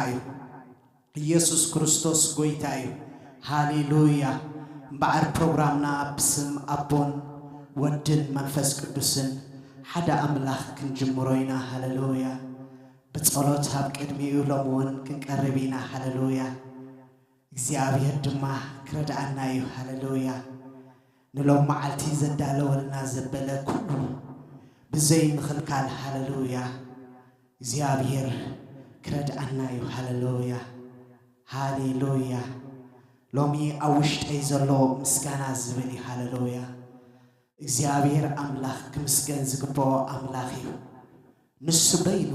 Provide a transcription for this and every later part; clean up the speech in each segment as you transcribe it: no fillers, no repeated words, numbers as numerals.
ጎይታዩ ኢየሱስ ክርስቶስ ጎይታዩ ሃሌሉያ ባዓር ፕሮግራምና ብስም አቦን ወድን መንፈስ ቅዱስን ሓደ አምላኽ ክንጅምሮይና ሃሌሉያ በጸሎት አብ ቅድሚኡ ለሞን ክንቀርቢና ሃሌሉያ እግዚአብሔር ድማ ክረዳአናዩ ሃሌሉያ ንሎም መዓልቲ ዘዳለወልና ዘበለ ኩሉ ብዘይ ምኽልካል ሃሌሉያ እግዚአብሔር ክረዳአናዩ ሃሌሉያ ሃሌሉያ ሎሚ አውሽጠይ ዘሎ ምስጋና ዝብል ሃሌሉያ እግዚአብሔር አምላኽ ክምስገን ዝግብኦ አምላኽ እዩ ንሱ በይኑ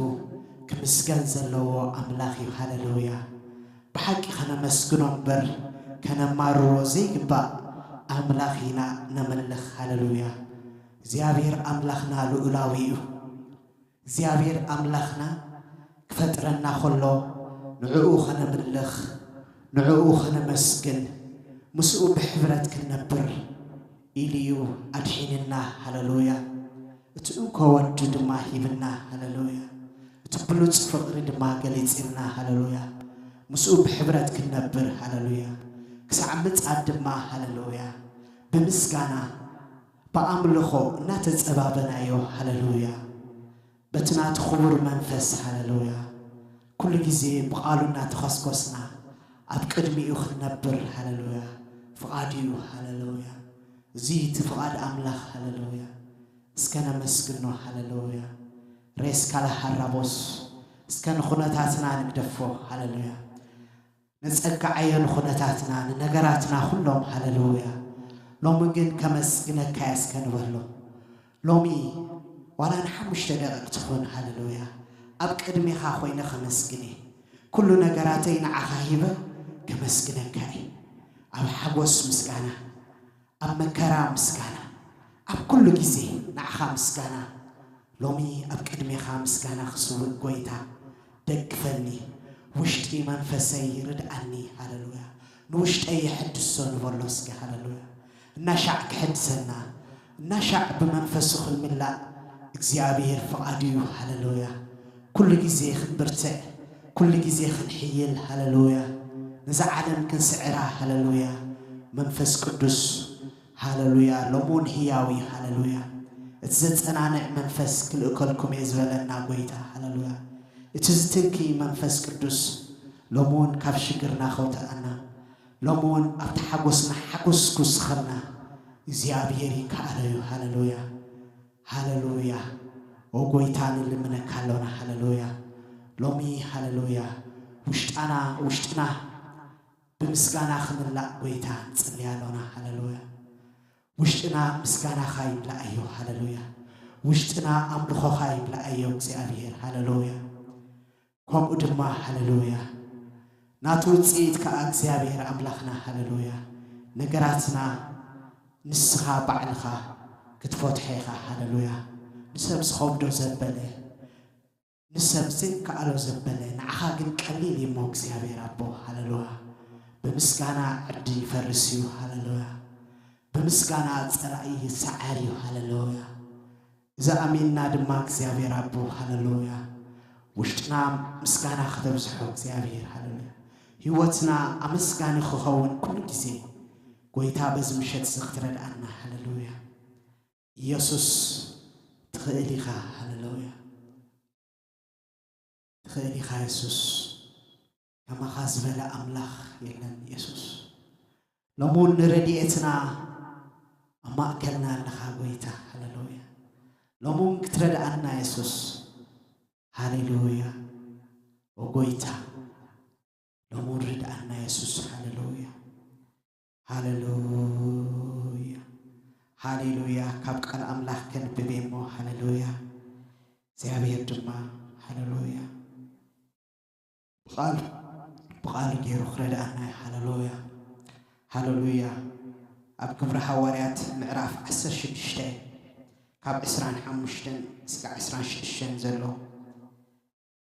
ክምስገን ዘለዎ አምላኽ እዩ ሃሌሉያ በሐቂ ከነመስግኖ እምበር ከነማርሮ ዘይግባእ አምላኽ ኢና ነመልኽ ሃሌሉያ እግዚአብሔር አምላኽና ልዑላዊ እዩ እግዚአብሔር አምላኽና ክፈጥረና ከሎ ንዕኡ ከነምልኽ ንዕኡ ከነመስግን ምስኡ ብሕብረት ክንነብር ኢልዩ አድሒንና ሃሌሉያ እቲ እንኮ ወዱ ድማ ሂብና ሃሌሉያ እቲ ብሉፅ ፍቕሪ ድማ ገሊፅና ሃሌሉያ ምስኡ ብሕብረት ክንነብር ሃሌሉያ ክሳዕ ምጽአት ድማ ሃሌሉያ ብምስጋና በአምልኾ እናተጸባበናዮ ሃሌሉያ በትናት ኽቡር መንፈስ ሃሌሉያ ኩሉ ጊዜ በቃሉና ተኸስኮስና አብ ቅድሚኡ ክንነብር ሃሌሉያ ፍቃድዩ ሃሌሉያ እዚ ትፍቃድ አምላኽ ሃሌሉያ እስከነ መስግኖ ሃሌሉያ ሬስ ካለ ሐራቦስ እስከነ ኹነታትና ንግደፎ ሃሌሉያ ነጸጋዓየን ኹነታትና ነገራትና ሁሎም ሃሌሉያ ሎሚ ግን ከመስግነካ ያስከንበሎ ሎሚ ዋላ ንሓሙሽተ ደቂቕ ትኹን ሃሌሉያ አብ ቅድሚኻ ኾይነ ከመስግኔ ኩሉ ነገራተይ ንዓኻ ሂበ ከመስግነካ አብ ሓጎስ ምስጋና አብ መከራ ምስጋና አብ ኩሉ ጊዜ ንዓኻ ምስጋና ሎሚ አብ ቅድሚኻ ምስጋና ክስውእ ጎይታ ደግፈኒ ውሽጢ መንፈሰይ ርድአኒ ሃሌሉያ ንውሽጠይ የሕድሶ ንበሎ እስኪ ሃሌሉያ እናሻዕ ክሕድሰና እናሻዕ ብመንፈሱ ክንምላእ እግዚአብሔር ፍቃድዩ ሃሌሉያ ኩሉ ጊዜ ክንብርትዕ ኩሉ ጊዜ ክንሕይል ሃሌሉያ ነዛ ዓለም ክንስዕራ ሃሌሉያ መንፈስ ቅዱስ ሃሌሉያ ሎሙን ህያዊ ሃሌሉያ እቲ ዘጸናንዕ መንፈስ ክልእከልኩም እየ ዝበለና ጎይታ ሃሌሉያ እቲ ዝትንኪ መንፈስ ቅዱስ ሎሙን ካብ ሽግርና ኸውተአና ሎሙን ኣብቲ ሓጎስና ሓጎስ ክውስኸልና እግዚአብሔር ይከኣለዩ ሃሌሉያ ሃሌሉያ ኦ ጎይታ ንልምነካ ኣለና ሃሌሉያ ሎሚ ሃሌሉያ ውሽጥና ብምስጋና ክምላእ ጎይታ ንጽልያ ኣለና ሃሌሉያ ውሽጥና ምስጋናኻ ይምላእዮ ሃሌሉያ ውሽጥና ኣምልኾኻ ይምላእዮ እግዚአብሔር ሃሌሉያ ከምኡ ድማ ሃሌሉያ ናቱ ውፅኢት ከዓ እግዚአብሔር አምላኽና ሃሌሉያ ነገራትና ንስኻ ባዕልኻ ክትፈትሐ ኢኻ ሃሌሉያ ንሰብ ዝኸብዶ ዘበለ ንሰብ ዘይከኣሎ ዘበለ ንዓኻ ግን ቀሊል እሞ እግዚአብሔር ኣቦ ሃሌሉያ ብምስጋና ዕዲ ይፈርስ እዩ ሃሌሉያ ብምስጋና ፀላኢ ይሰዓር እዩ ሃሌሉያ እዛ ኣሚንና ድማ እግዚአብሔር ኣቦ ሃሌሉያ ውሽጥና ምስጋና ከተብዝሖ እግዚአብሔር ሃሌሉያ ህይወትና ኣመስጋኒ ክኸውን ኩሉ ጊዜ ጎይታ በዚ ምሸት ክትረድአና ሃሌሉያ ኢየሱስ ትኽእል ኢኻ ሃሌሉያ ትኽእል ኢኻ ኢየሱስ ከማኻ ዝበለ ኣምላኽ የለን ኢየሱስ ሎሙን ንረድኤትና ኣብ ማእከልና ኣለኻ ጎይታ ሃሌሉያ ሎሙን ክትረድአና ኢየሱስ ሃሌሉያ ወጎይታ ሎሙን ርድአና ኢየሱስ ሃሌሉያ ሃሌሉያ ሃሌሉያ ካብ ቃል አምላኽ ከንብብ እሞ ሃሌሉያ እግዚአብሔር ድማ ሃሌሉያ ብቃሉ ገይሩ ክረድአና ሃሌሉያ ሃሌሉያ ኣብ ግብረ ሐዋርያት ምዕራፍ 16 ካብ 25 እስከ 26 ዘሎ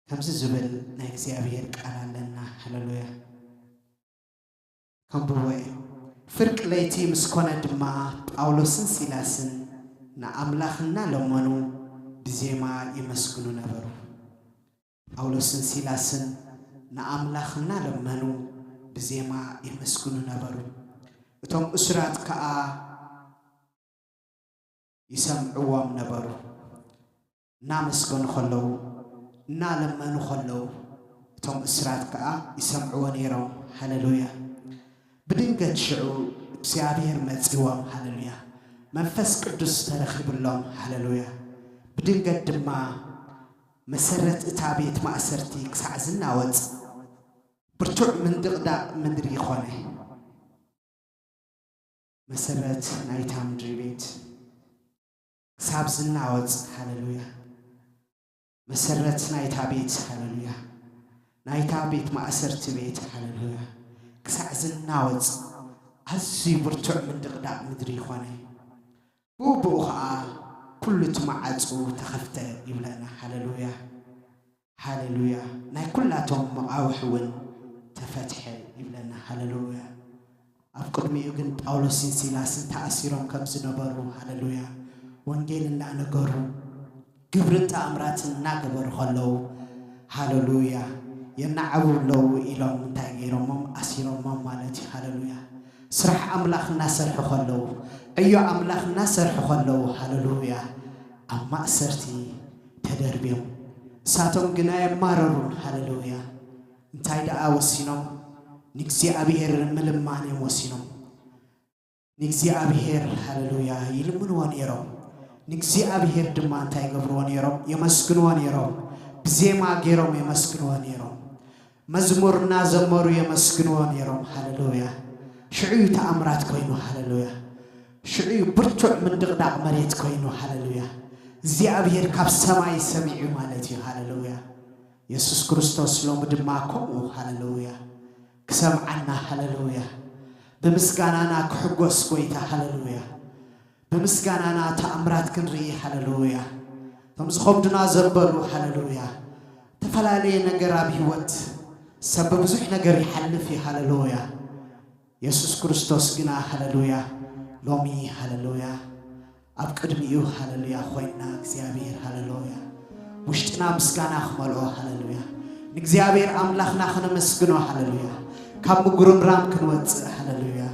ከምዚ ዝብል ናይ እግዚአብሔር ቃል ኣለና ሃሌሉያ ከምብወይ ፍርቅ ለይቲ ምስኮነ ድማ ጳውሎስን ሲላስን ንአምላኽና ለመኑ ብዜማ ይመስግኑ ነበሩ ጳውሎስን ሲላስን نأملاخنا لمنو بزيما يمسكنو نبرو وتم أسرات كأ يسمعوهم نبرو نامسكن خلو نالمنو خلو توم إسرات كأ يسمعوا نيرو هللويا بدنجة شعو بسيابير متسوام هللويا منفس قدس ترخب اللهم هللويا بدنجة دما مسرت اتابيت ما أسرتي كسعزنا وز برتوع من دغدا مدري خونه مسرت نايتا مدري بيت كسابزنا وز هللويا مسرت نايتا بيت هللويا نايتا بيت ما أسرت بيت هللويا كسعزنا وز هزي برتوع من دغدا مدري خونه بوبوخا كل تمعصو تخفته يبلنا هللويا هللويا ناي كلاتهم مقاوحون تفتح يبلنا هللويا أفقدمي يقن باولوسين سيلاسن تأثيرهم كم زنبرو هللويا وانجيل لا نقرو قبرت أمرات ناقبر خلو هللويا ينعبو لو إلهم تاقيرهم أسيرهم مالتي هللويا سرح أملاخنا سرح خلو أيو أملاخنا سرح خلو هللويا أما أسرتي تدربيهم ساتهم قنايا ماررون هللويا انتاي دعا وسينهم نكزي أبيهر ملماني وسينهم نكزي أبيهر هللويا يلمن وانيرو نكزي أبيهر دمان تاي قبر وانيرو يمسكن وانيرو بزيما غيرهم يمسكن وانيرو مزمورنا زمورو يمسكن وانيرو هللويا شعيو تأمرات كوينو هللويا شعيو برتوع من دغداق مريت كوينو هللويا زي أبيهر كاب سماي سميعي مالتي هللويا يسوس كريستوس لوم دماكم هللويا كسمعنا هللويا بمسكاننا كحقوس كويتا هللويا بمسكاننا تأمرات كنري هللويا تمز خبدنا زبلو هللويا تفلالي نقراب هوت سبب زح نقر يحلفي هللويا يسوس كريستوس قنا هللويا لومي هللويا أبقدميو هللويا خوينا እግዚአብሔር هللويا وشتنا مسكانا خملو هللويا እግዚአብሔር أملاخنا خنمسكنو هللويا كاب مقرم رام كنوت هللويا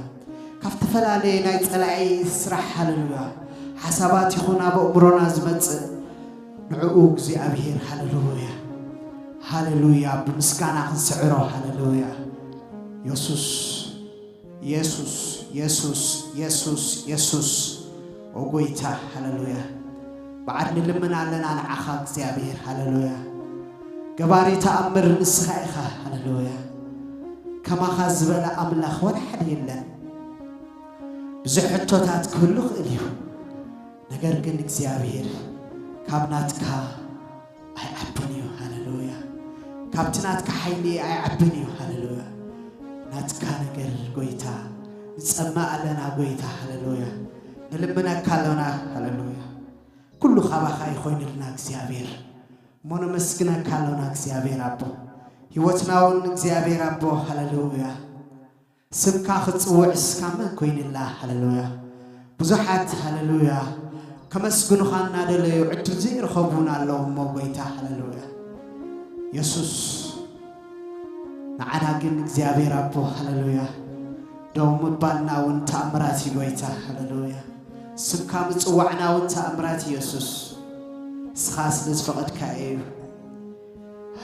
كاب تفلالي ناي تلعي سرح هللويا حسابات يخونا بأمرونا زمت نعقو እግዚአብሔር هللويا هللويا بمسكانا خنسعرو هللويا يسوس يسوس يسوس يسوس يسوس وقويتا هللويا بعد نلمنا لنا نعخا እግዚአብሔር هللويا قباري تأمر نسخائخا هللويا كما خازبلا أملاخ ونحن يلن بزحتوتات كله إليو نقرقن እግዚአብሔር كابناتكا أي عبنيو هللويا كابتناتكا حيلي أي عبنيو هللويا ناتكا نقر قويتا نسمع لنا قويتا هللويا نلمنا كالونا هللويا كل خباخا يخوين لنا እግዚአብሔር مونو مسكنا كالونا እግዚአብሔር أبو يوتناون እግዚአብሔር أبو هللويا سمكا خصوع اسكاما كوين الله هللويا بزحات هللويا كمسكنو خانا دليو عدو زير خبونا اللهم موقيتا هللويا يسوس نعنا قل እግዚአብሔር أبو هللويا دوم بالنا وانت أمراتي قويتا هللويا سمكا متصوعنا وانت أمراتي يسوس سخاس لزفقد كايب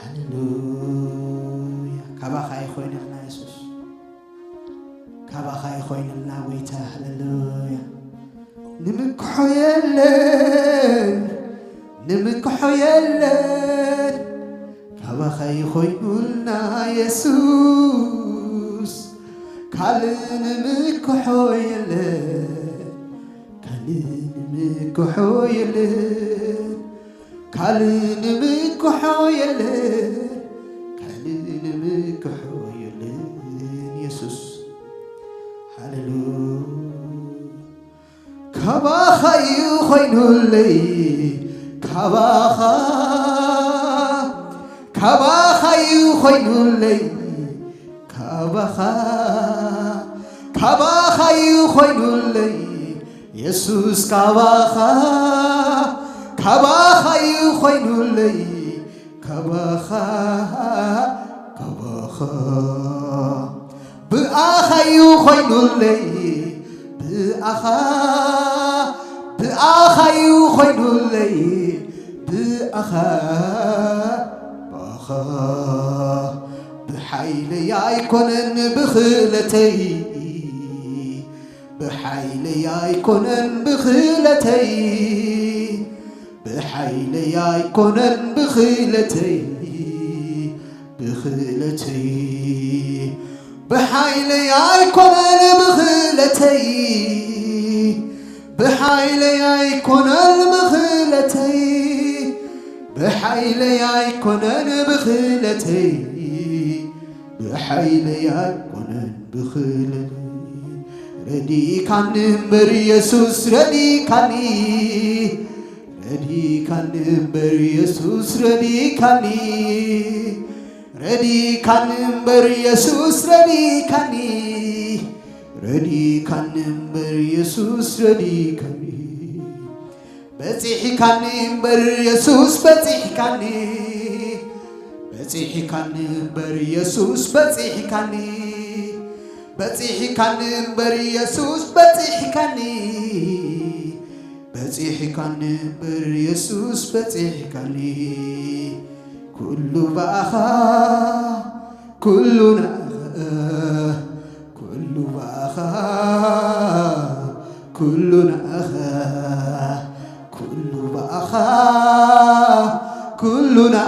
هللويا كابا خاي خوين لنا يسوس كابا خاي خوين لنا قويتا هللويا نمكحو يلن نمكحو يلن كابا خاي خوين لنا يسوس كالن مكحو يلن كالن مكحو يلن كالن مكحو يلن كالن مكحو يلن يسوس هللويا كابا خايو خوينو لي كابا خايو خوينو لي كابا خايو خوينو لي يسوس كابا خايو خوينو لي كابا كباخا بآخا يخين اللي بآخا يخين اللي بآخا باخا بحيلي يكونن بخيلتي بحيلي يكونن بخيلتي بحيلي يكونن بخيلتي بخيلتي بحيلي يكونن بخيلتي بحيلي يكونن بخيلتي بحيلي يكونن بخيلتي بحيلي يكونن بخيلتي ردي كان بر يسوس ردي كاني ردي كان بر يسوس ردي كاني ردي كان بر يسوس ردي كاني ردي كان بر يسوس ردي كاني بزيح كان بر يسوس بزيح كاني بزيح كان بر يسوس بزيح كاني بزيح كان بر يسوس بزيح كاني بزيح كان بر يسوس بزيح كاني كل باخا كلنا كل باخا كلنا كل باخا كلنا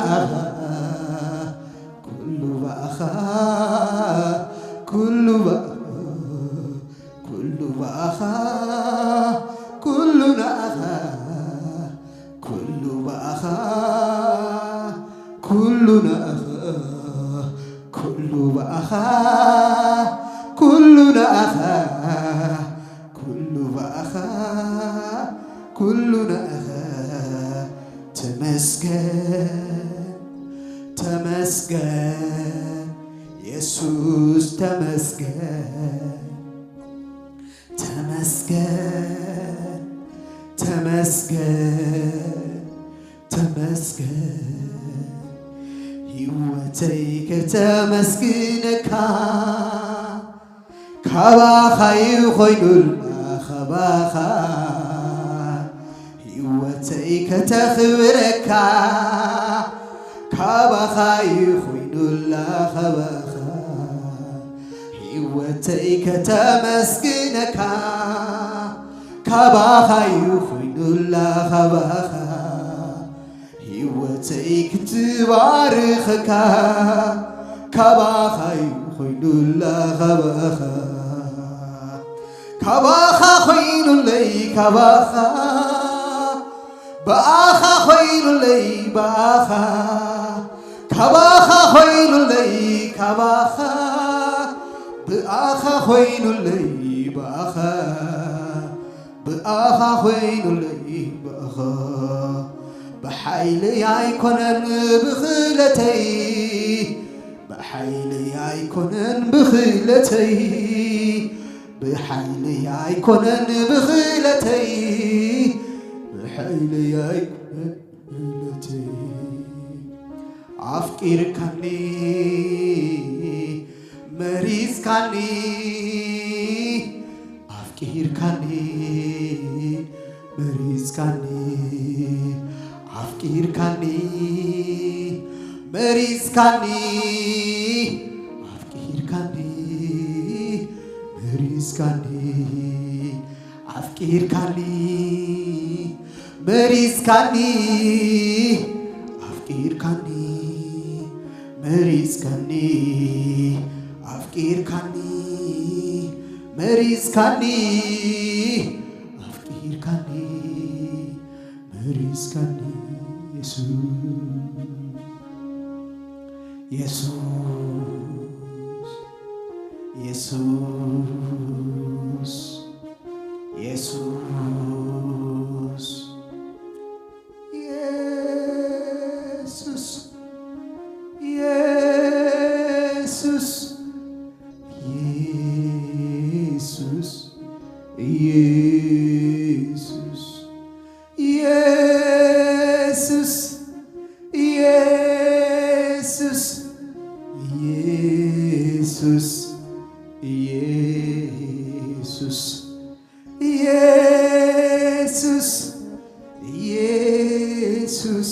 كل باخا كل باخا كلنا كل باخا كلنا كل باخا كلنا كل باخا كلنا تمسكن تمسكن يسوس تمسكن تمسكن تمسكن تمسكن هيوتي كتمسكنك كباخا يخيل خباخا هيوتي كتخبرك كباخا يخيل خباخا هيوتي كتمسكنك كباخا يخيل خباخا هيوتي كتبارخك كباخا يخيل خباخا كباخا خيل لي كباخا بآخا خيل لي بآخا كباخا خيل لي كباخا بآخا خيل لي بآخا بآخا خيل لي بآخا بحيلي يكونن بخيلتي بحيلي يكونن بخيلتي بحيلي يكونن بخيلتي بحيلي يكونن بخيلتي عفكير كاني مريض كاني عفكير كاني مريض كاني عفكير كاني مريض كاني عفكير كاني مريض كاني عفكير كاني مريض كاني عفكير كاني مريض كاني عفكير كاني مريض كاني عفكير كاني مريض كاني يسوع يسوع يسوع ኢየሱስ ኢየሱስ ኢየሱስ ኢየሱስ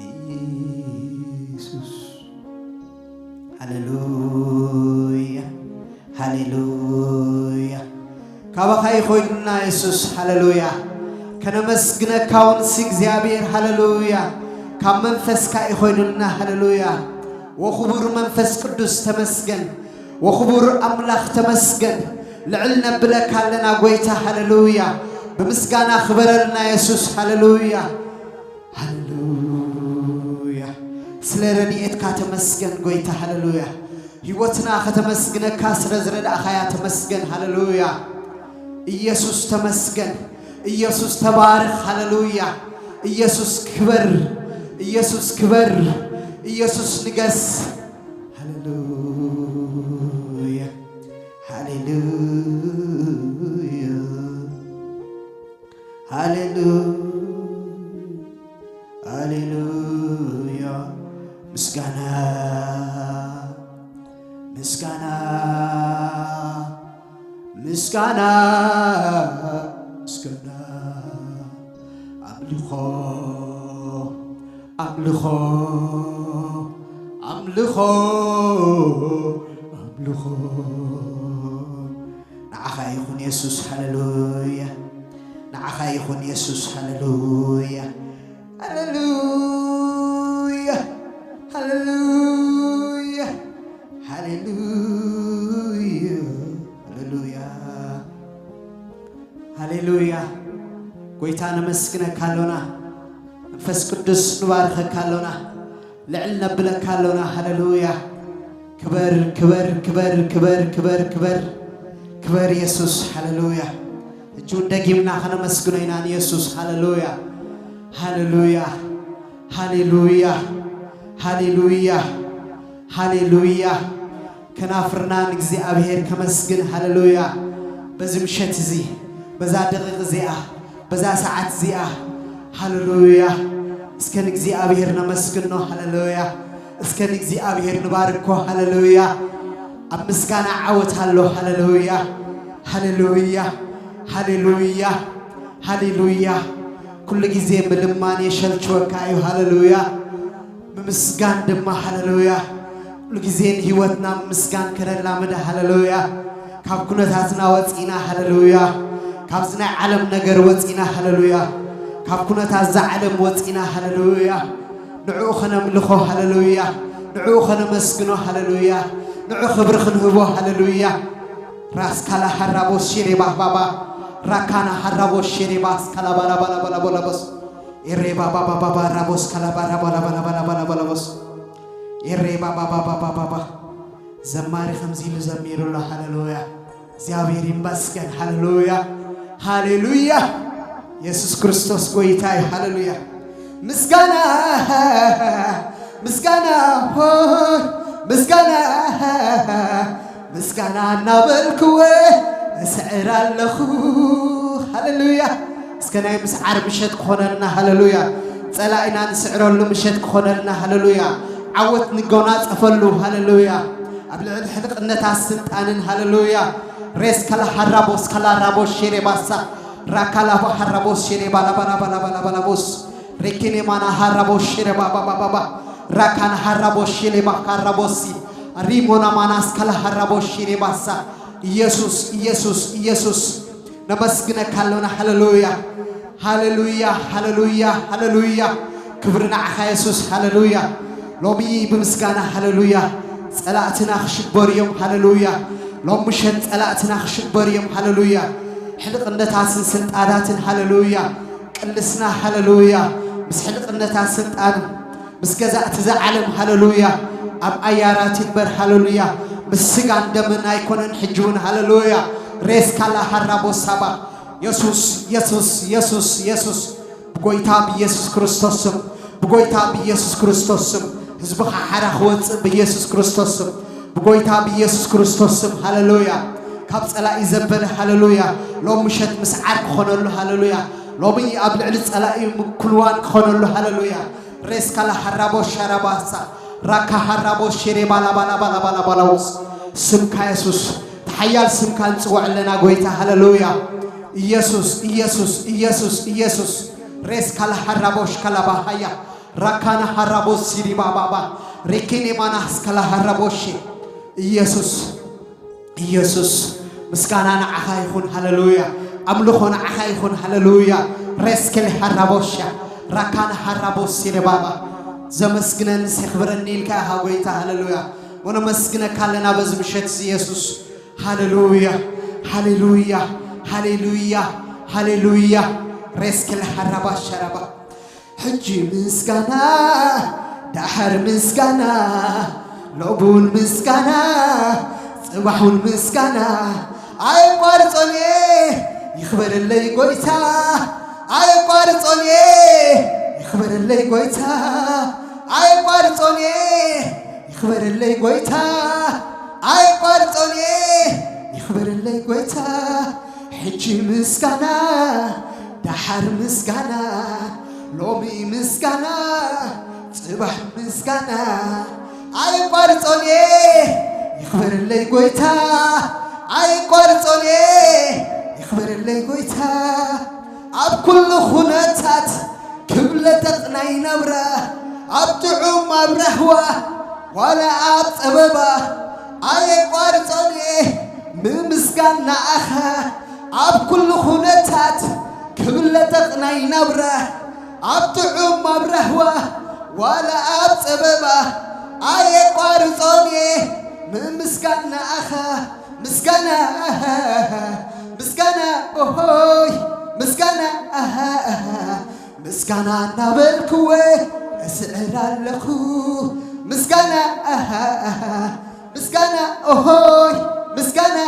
ኢየሱስ ሃሌሉያ ሃሌሉያ ካባኻይ ኾይና ኢየሱስ ሃሌሉያ ከነመስግነካውን እግዚአብሔር ሃሌሉያ ካብ መንፈስካ ይኾይኑና ሃሌሉያ ወኽቡር መንፈስ ቅዱስ ተመስገን ወኽቡር አምላክ ተመስገን ልዕልና ብለካለና ጎይታ ሃሌሉያ በምስጋና ክበረልና ኢየሱስ ሃሌሉያ ሃሌሉያ ስለ ረድኤትካ ተመስገን ጎይታ ሃሌሉያ ሕይወትና ከተመስግነካ ስለዝረዳእኻያ ተመስገን ሃሌሉያ ኢየሱስ ተመስገን ኢየሱስ ተባረክ ሃሌሉያ ኢየሱስ ክበር ኢየሱስ ክበር ኢየሱስ ንገስ ሃሌሉያ ሃሌሉያ ሃሌሉያ ሃሌሉያ ምስጋና ምስጋና ምስጋና ምስጋና አምልኾ አምልኾ አምልኾ አምልኾ ንዓኻ ይኹን ኢየሱስ ሃሌሉያ ንዓኻ ይኹን ኢየሱስ ሃሌሉያ ሃሌሉያ ሃሌሉያ ሃሌሉያ ሃሌሉያ ሃሌሉያ ጎይታ ነመስግነካለና መንፈስ ቅዱስ ንባርከካለና ልዕል ነብለካለና ሃሌሉያ ክበር ክበር ክበር ክበር ክበር ክበር ክበር ኢየሱስ ሃሌሉያ እጁን ደግምና ከነመስግነና ኢየሱስ ሃሌሉያ ሃሌሉያ ሃሌሉያ ሃሌሉያ ሃሌሉያ ከናፍርናን እግዚአብሔር ከመስግን ሃሌሉያ በዚህ ምሽት እዚ በዛ ደቂቅ ዚኣ በዛ ሰዓት ዚኣ ሃሌሉያ እስከን እግዚአብሔር ነመስግን ነው ሃሌሉያ እስከን እግዚአብሔር ንባርኮ ሃሌሉያ አምስጋና ዓወታሎ ሃሌሉያ ሃሌሉያ ሃሌሉያ ሃሌሉያ كل جزء بلمان يشلش وكايو هاللويا مسكان دم هاللويا كل جزء هيوتنا مسكان كرر لامده هاللويا كاب كنا تاسنا واتينا هاللويا كاب زنا علم نجر واتينا هاللويا كاب كنا تاز علم واتينا هاللويا نعو خنا ملخو هاللويا نعو خنا مسكنو هاللويا نعو خبر خنهبو هاللويا راس كلا حرابو شيري بابا راكانا حرابوس شريباس كلا بلا بلا بلا بلا بس إريبا بابا بابا رابوس كلا بلا بلا بلا بلا بلا بلا بس إريبا بابا بابا بابا زماري خمزيل زمير الله هاللويا زيابير مسكن هاللويا هاللويا يسوع كريستوس قويتاي هاللويا مسكنا مسكنا مسكنا مسكنا نابلكوه سعر اللخو هاللويا اسكنا مسعر مشت كخوننا هاللويا صلاينا نسعر له مشت كخوننا هاللويا عوت نغونات افلو هاللويا قبل الحلق انتا سلطانن هاللويا ريس كلا حرابوس كلا رابوس شيري باسا راكلا حرابوس شيري بالا بالا بالا بالا بالا بوس ركيني مانا حرابوس شيري بابا بابا راكان حرابوس شيري با حرابوسي ريمونا ماناس كلا حرابوس شيري باسا ኢየሱስ ኢየሱስ ኢየሱስ ነመስግነ ካለና ሃሌሉያ ሃሌሉያ ሃሌሉያ ሃሌሉያ ክብርና አኻ ኢየሱስ ሃሌሉያ ሎሚ በምስጋና ሃሌሉያ ጸላእትና ክሽበርዮም ሃሌሉያ ሎምሸት ጸላእትና ክሽበርዮም ሃሌሉያ ሕልቅነታትን ስልጣናትን ሃሌሉያ ቅልስና ሃሌሉያ ምስ ሕልቅነታት ስልጣን ምስ ገዛእቲ ዘዓለም ሃሌሉያ ኣብ አያራት ይበር ሃሌሉያ مسجان دمنا يكونن حجون هاللويا ريس كلا حرابو سبا يسوس يسوس يسوس يسوس بقويتا بيسوس كريستوسم بقويتا بيسوس كريستوسم هزبخ حرخوت بيسوس كريستوسم بقويتا بيسوس كريستوسم هاللويا كابس على إزبل هاللويا لو مشت مسعر خنلو هاللويا لو بي قبل علت على كلوان خنلو هاللويا ريس كلا حرابو شراباسا ራካ ሐራቦ ሽሬ ባላ ባላ ባላ ባላ ባላውስ ስምካ ኢየሱስ ተሐያል ስምካን ጽዋዕለና ጎይታ ሃሌሉያ ኢየሱስ ኢየሱስ ኢየሱስ ኢየሱስ ሬስ ካላ ሐራቦሽ ካላ ባሃያ ራካና ሐራቦ ሲሪ ባባባ ሬኬኔ ማናስ ካላ ሐራቦሽ ኢየሱስ ኢየሱስ ምስጋና ንዓኻ ይኹን ሃሌሉያ አምልኾ ንዓኻ ይኹን ሃሌሉያ ሬስ ከለ ሐራቦሽ ራካና ሐራቦ ሲሪ ባባ ዘመስግነን ሲኽብረን ኢልካ ሃጎይታ ሃሌሉያ ወነመስግነካ ለና በዝምሸት ኢየሱስ ሃሌሉያ ሃሌሉያ ሃሌሉያ ሃሌሉያ ሬስከል ሐራባ ሸራባ ሕጂ ምስጋና ዳሕር ምስጋና ሎቡን ምስጋና ጽባሑን ምስጋና አይቋርጾኔ ይኽበረለይ ጎይታ አይቋርጾኔ ይኽበረለይ ጎይታ አይቋርጾኔ ይኽበረለይ ጎይታ አይቋርጾኔ ይኽበረለይ ጎይታ ሕጂ ምስጋና ዳሕር ምስጋና ሎሚ ምስጋና ጽባሕ ምስጋና አይቋርጾኔ ይኽበረለይ ጎይታ አይቋርጾኔ ይኽበረለይ ጎይታ ኣብ ኩሉ ኹነታት ክብለተቕና ይነብራ ኣብ ጥዑም ኣብ ረህዋ ዋላ ኣብ ፀበባ አይቋርጾኔ ብምስጋና ኣኻ ኣብ ኩሉ ኹነታት ክብለተቕና ይነብራ ኣብ ጥዑም ኣብ ረህዋ ዋላ ኣብ ፀበባ አይቋርጾኔ ብምስጋና ኣኻ ምስጋና ምስጋና ኦሆይ ምስጋና ምስጋና እናበልክወ እስዕር ኣለኹ ምስጋና ምስጋና ኦሆይ ምስጋና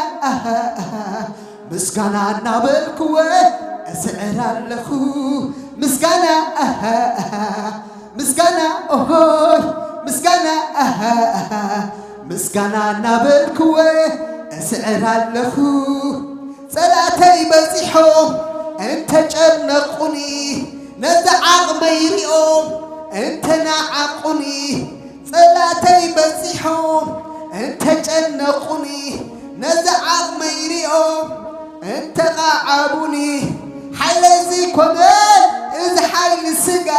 ምስጋና እናበልክወ እስዕር ኣለኹ ምስጋና ምስጋና ኦሆይ ምስጋና ምስጋና እናበልክወ እስዕር ኣለኹ ጸላተይ በፂሖም እንተጨነቁኒ ነዚ ዓቕመይ ሪኦም እንተናዓቁኒ ጸላተይ በፂሖም እንተጨነቁኒ ነዚ ዓቕመይ ሪኦም እንተቓዓቡኒ ሓይለይ ዘይኮነን እዚ ሓይሊ ስጋ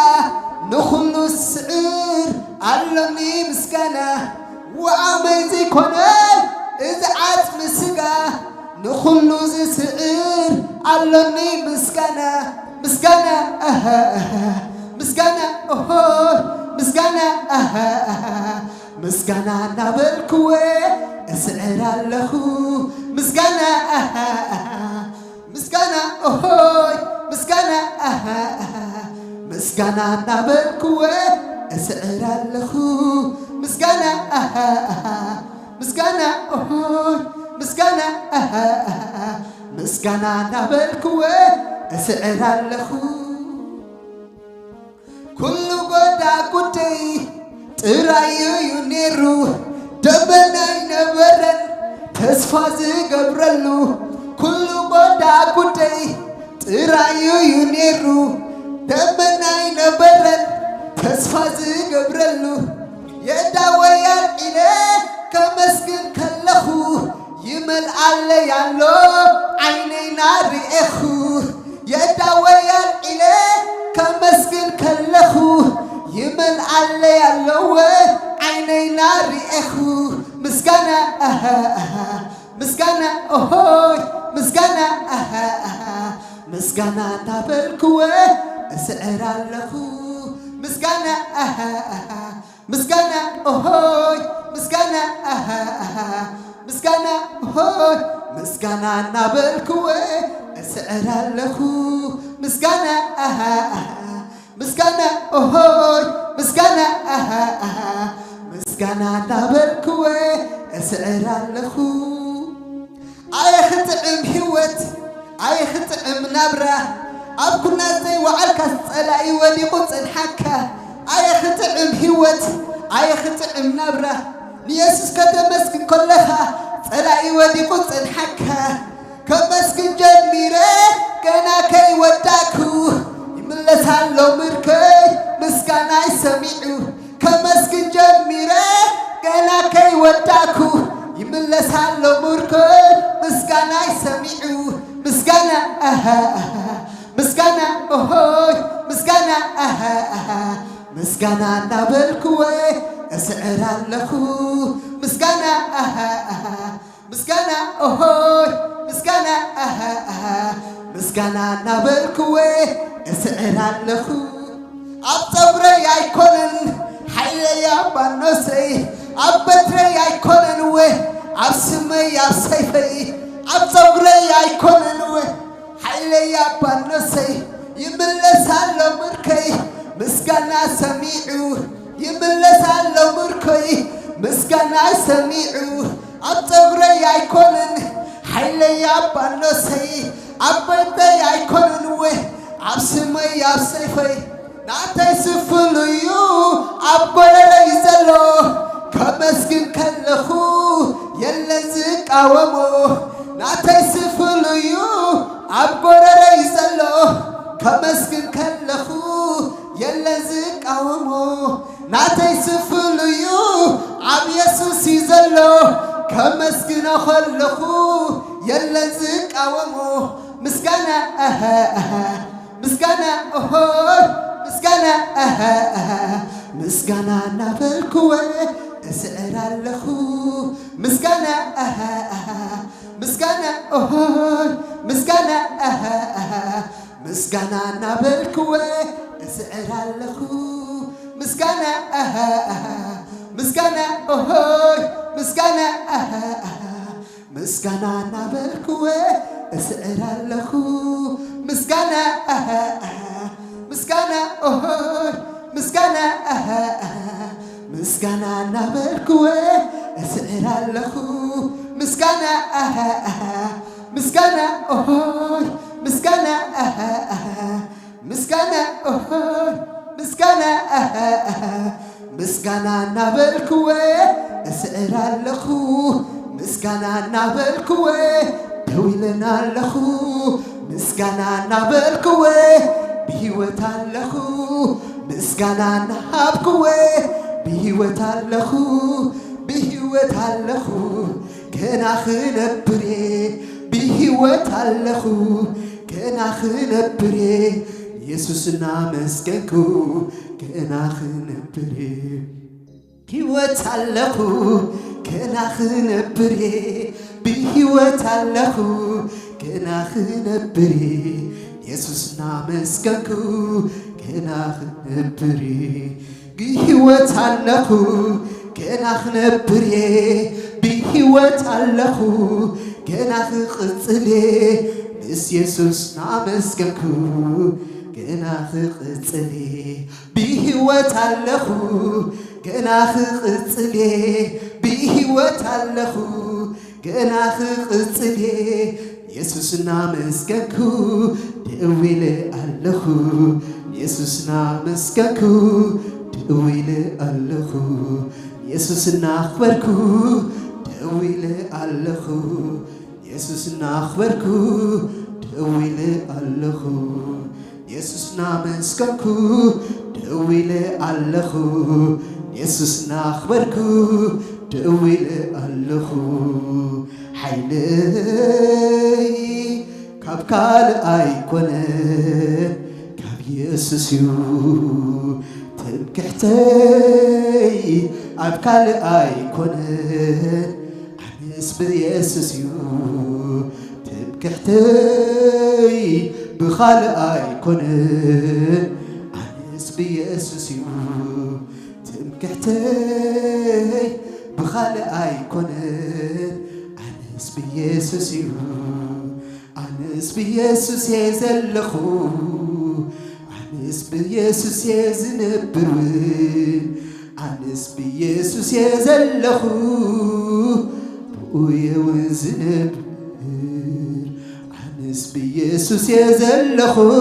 ንኹሉ ስዕር ኣሎኒ ምስጋና ወዓመይ ዘይኮነን እዚ ዓፅሚ ስጋ ንኹሉ ዝስዕር ኣሎኒ ምስጋና ምስጋና ምስጋና ኦሆይ ምስጋና ምስጋና እናበልክወ እስዕር ኣለኹ ምስጋና ምስጋና ኦሆይ ምስጋና ምስጋና እናበልክወ እስዕር ኣለኹ ምስጋና ምስጋና ኦሆይ ምስጋና ምስጋና እናበልክወ እስዕር ኣለኹ ኩሉ ጎዳ ጉደይ ጥራይ እዩ ነይሩ ደበና ይነበረን ተስፋ ዝገብረሉ ኩሉ ጎዳ ጉደይ ጥራይ እዩ ነይሩ ደበና ይነበረን ተስፋ ዝገብረሉ የዳወያል ኢለ ከመስግን ከለኹ ይመልአለ ያሎ ዓይነይ ናርኤኹ የዳወያል ኢለ ከመስግን ከለኹ ይመልአለ ያለወ ዓይነይ ናርኤኹ ምስጋና ምስጋና ኦሆይ ምስጋና ምስጋና እናበልክወ እስዕር ኣለኹ ምስጋና ምስጋና ኦሆይ ምስጋና ምስጋና ኦሆይ ምስጋና እናበልክወ እስዕር ኣለኹ ምስጋና ምስጋና ኦሆይ ምስጋና ምስጋና እናበልክወ እስዕር ኣለኹ ኣይኽጥዕም ህይወት ኣይኽጥዕም ናብራ ኣብ ኩናት ዘይወዓልካ ጸላኢ ወዲቑ ጽንሓካ ኣይኽጥዕም ህይወት ኣይኽጥዕም ናብራ ንየሱስ ከተመስግን ከለኻ ጸላኢ ወዲቑ ጽንሓካ ከመስግን ጀሚረ ገና ከይወዳኩ ይምለሳሎ ምርከይ ምስጋናይ ሰሚዑ ከመስግን جميرة كلاكي وداكو يملس هالو مركو مسكانا يسمعو مسكانا مسكانا أهوي مسكانا مسكانا نابلكوي أسعر اللخو مسكانا مسكانا أهوي مسكانا مسكانا نابلكوي أسعر اللخو أبصبري يكونن حيلي يا بنوسي أبتري يكونن وي أبسمي يا سيفي أبصبري يكونن وي حيلي يا بنوسي يملس هالو مركي مسكانا سميعو يملس هالو مركي مسكانا سميعو أبصبري يكونن حيلي يا بنوسي أبتري يكونن وي أبسمي يا سيفي ناتي سفليو أبقل يزلو كمسكن كلخو يلزق أومو ناتي سفليو أبقل يزلو كمسكن كلخو يلزق أومو ناتي سفليو عم يسوس يزلو كمسكن خلخو يلزق أومو مسكنا مسكنا مسكنا مسكنا نابلكوي أسعر اللخو مسكنا مسكنا مسكنا مسكنا نابلكوي أسعر اللخو مسكنا مسكنا مسكنا مسكنا نابلكوي أسعر اللخو مسكنا مسكنا مسكنا مسكنا نابلكوي أسعر اللخو مسكنا مسكنا مسكنا مسكنا مسكنا مسكنا نابلكوي أسعر اللخو مسكنا نابلكوي دويلنا اللخو مسكنا نابلكوي بهوت اللخو مسكنا نهابكوي بهوت اللخو بهوت اللخو كنا خنبري بهوت اللخو كنا خنبري يسوسنا مسكنكو كنا خنبري بهوت اللخو كنا خنبري بهوت اللخو كنا خنبري يسوسنا مسكنكو كنا خنبري بهوت اللخو كنا خنبري بهوت اللخو كنا خقصلي نس يسوسنا مسكنكو كنا خقصلي بهوت اللخو كنا خقصلي بهوت اللخو كنا خقصلي يسوسنا مسكنكو دويل اللخو يسوسنا مسكنكو دويل اللخو يسوسنا أخبركو دويل اللخو يسوسنا أخبركو دويل اللخو يسوسنا مسكنكو دويل اللخو يسوسنا أخبركو دويل اللخو حيلي كابكال أيكونن كاب يسوسيو تنكحتي أبكال أيكونن عنس بيسوسيو تنكحتي بخال أيكونن عنس بيسوسيو تنكحتي بخال أيكونن عنس بيسوسيو عنس بيسوس يزلخو عنس بيسوس يزنبرون عنس بيسوس يزلخو بقوية ونزنبر عنس بيسوس يزلخو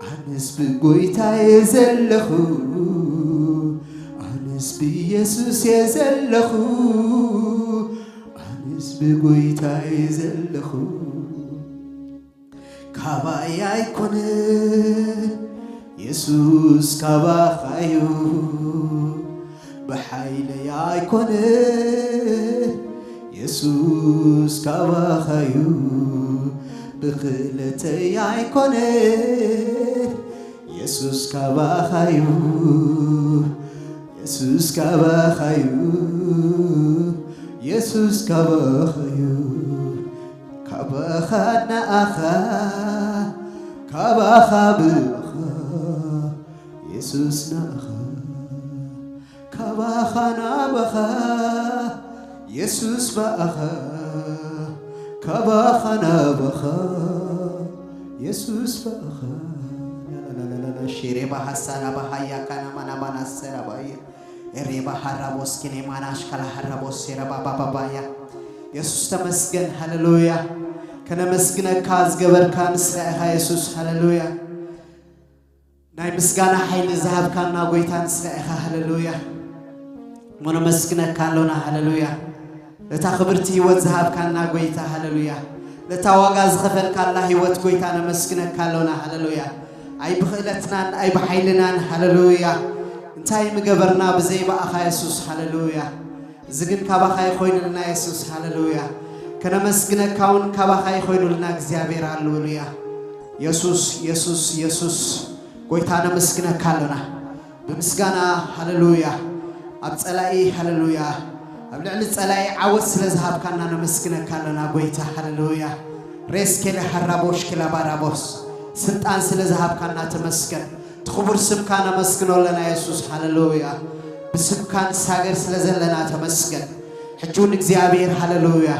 عنس بقويتا يزلخو عنس بيسوس يزلخو عنس بقويتا يزلخو كابا يكونن يسوس كابا خايو بحيلي يكون يسوس كبخيو بخلتي يكون يسوس كبخيو يسوس كبخيو يسوس كبخيو كبخنا أخا كبخا بخا يسوس نأخا كبخنا بخا يسوس بأخا كبخنا بخا يسوس بأخا لا لا لا لا شيري بحسنا بحيا كنا منا منا سرا بايا ريبا حرابوس كني ماناش كلا حرابوس سرا بابا بابايا يسوس تمسكن هاللويا كنا مسكنا كاز جبر كان سرها يسوس هاللويا ناي مسكنا حيل ذهب كان ناقويتان سرها هاللويا منا مسكنا كان لنا هاللويا لتخبرتي وذهب كان ناقويتا هاللويا لتواجز خفر كان الله وتقويتان مسكنا كان لنا هاللويا أي بخيلتنا أي بحيلنا هاللويا انتاي مقبرنا بزي بأخا يسوس هاللويا زقن كابخا يخوين لنا يسوس هاللويا كنا مسكنا كون كابخا يخوين لنا እግዚአብሔር هاللويا يسوس يسوس يسوس قويتانا مسكنا كالنا بمسكنا هاللويا أبصلاي هاللويا أبلعل صلاي عوض سلازهاب كنا نمسكنا كالنا قويتا هاللويا ريس كلا حرابوش كلا بارابوس سلطان سلازهاب كنا تمسكن تخبر سبكانا مسكنو لنا يسوس هاللويا بسبكان ساغر سلازلنا تمسكن حجون እግዚአብሔር هاللويا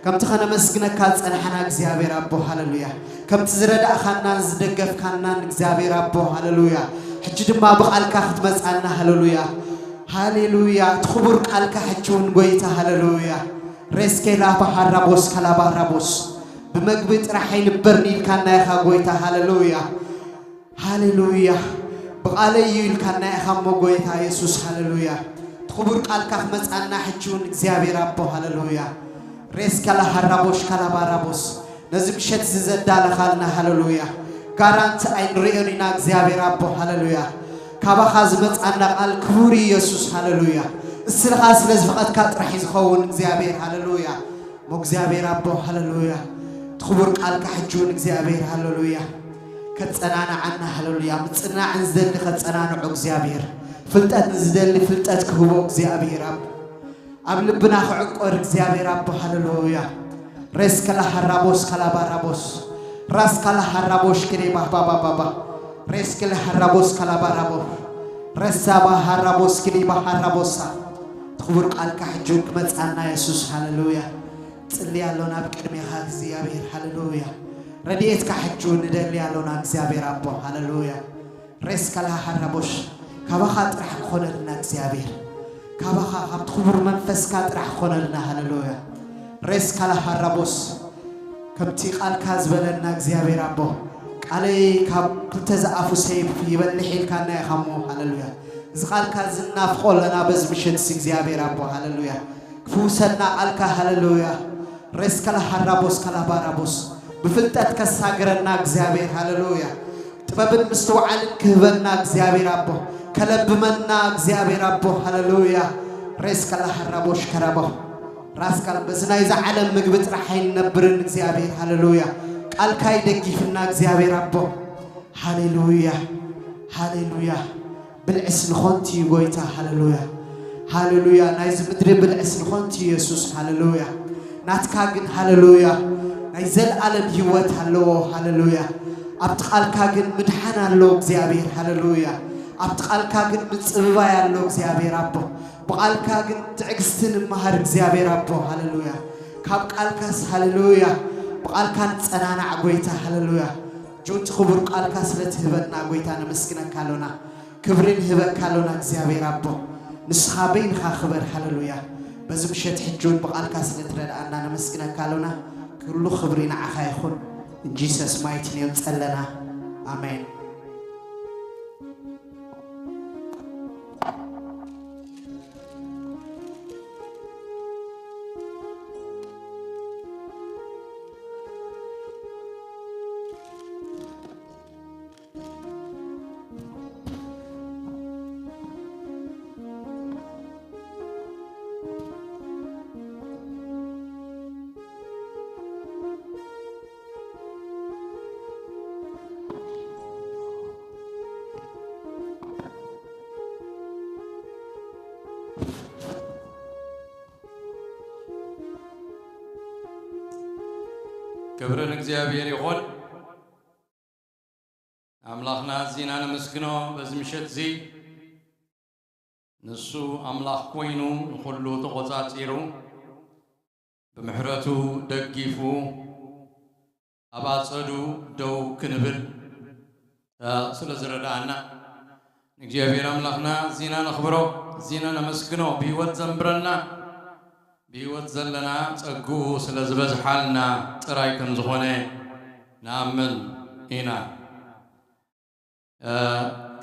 كم تخنا مسكنا كاصنحنا እግዚአብሔር أبو هاللويا كم تزرد أخنا زدقف كنا እግዚአብሔር أبو هاللويا حج دما بقالك ختمصنا هاللويا هاللويا تخبر قالك حجون قويتا هاللويا ريسكيلا بحرابوس كلا بحرابوس بمقبط راح يلبرني كنا يخا قويتا هاللويا هاللويا بقالي يلكنا يخا قويتا يسوس هاللويا تخبر قالك خمصنا حجون እግዚአብሔር أبو هاللويا ريسكلا حرابوس كلا بحرابوس نزم شت زدال خالنا هاللويا غارانت اين ريونينا እግዚአብሔር أبو هاللويا كابا خازمت أنا قال كبوري يسوس هاللويا السلخاس لزفقت كاترح يزخون እግዚአብሔር هاللويا مو እግዚአብሔር أبو هاللويا تخبر قال كحجون እግዚአብሔር هاللويا كتصنانا عنا هاللويا متصنا عن زل كتصنانا እግዚአብሔር فلتات نزدل فلتات كهبو እግዚአብሔር أب لبنا خعقور እግዚአብሔር أبو هاللويا ريس كلا حرابوس كلا بارابوس راس كلا حرابوش كري بابا بابا ريس كلا حرابوس كلا بارابو رسابا حرابوس كري بحرابوسا تخبر قال كحجوك متصنا يسوس هاللويا تصلي علونا بقدمي خال እግዚአብሔር هاللويا رديت كحجون ندلي علونا እግዚአብሔር أبو هاللويا ريس كلا حرابوش كبخا طرح خونلنا እግዚአብሔር كبخا خبط خبر منفس كطرح خونلنا هاللويا ريس كلا حرابوس كمتي قال كازبلنا እግዚአብሔር أبو قالي كاب تزعفو سيب يبلحيل كان يخمو هاللويا زقال كازنا فقولنا بزمشت እግዚአብሔር أبو هاللويا كفوسنا قالك هاللويا ريس كلا حرابوس كلا بارابوس بفلتت كساغرنا እግዚአብሔር هاللويا طببن مستوعل كهبنا እግዚአብሔር أبو كلبمنا እግዚአብሔር أبو هاللويا ريس كلا حرابوش كربو راس قال بزنا إذا علم مقبت رحين نبرن እግዚአብሔር هاللويا قال كاي دقيفنا እግዚአብሔር أبو هاللويا هاللويا بالعسن خونتي قويتا هاللويا هاللويا نايز مدري بالعسن خونتي يسوس هاللويا ناتكاغن هاللويا نايزل عالم هيوت هاللو هاللويا أبتقال كاغن مدحنا اللو እግዚአብሔር هاللويا أبتقال كاغن متصببا يالو እግዚአብሔር أبو بقال كاغن تعقستن مهر እግዚአብሔር أبو هاللويا كاب قال كاس هاللويا بقال كان تصنانا عقويتا هاللويا جون تخبر قال كاس لتهبنا عقويتا نمسكنا كالونا كبرين هبك كالونا እግዚአብሔር أبو نسخابين خبر هاللويا بزمشت حجون بقال كاس لترد أننا نمسكنا كالونا كله خبرين عخا يخون in Jesus mighty name تصلنا آمين كبرن እግዚአብሔር ይሁን أملاخنا زينا نمسكنه بزمشت زي نسو أملاخ كوينو نخلو تغطات إيرو بمحرتو دقيفو أباصدو دو كنبل سلزر دعنا እግዚአብሔር أملاخنا زينا نخبرو زينا نمسكنه بيوت زنبرنا بيوت زلنا تقو سلزبز حالنا ترايكم زخوني نعمل إنا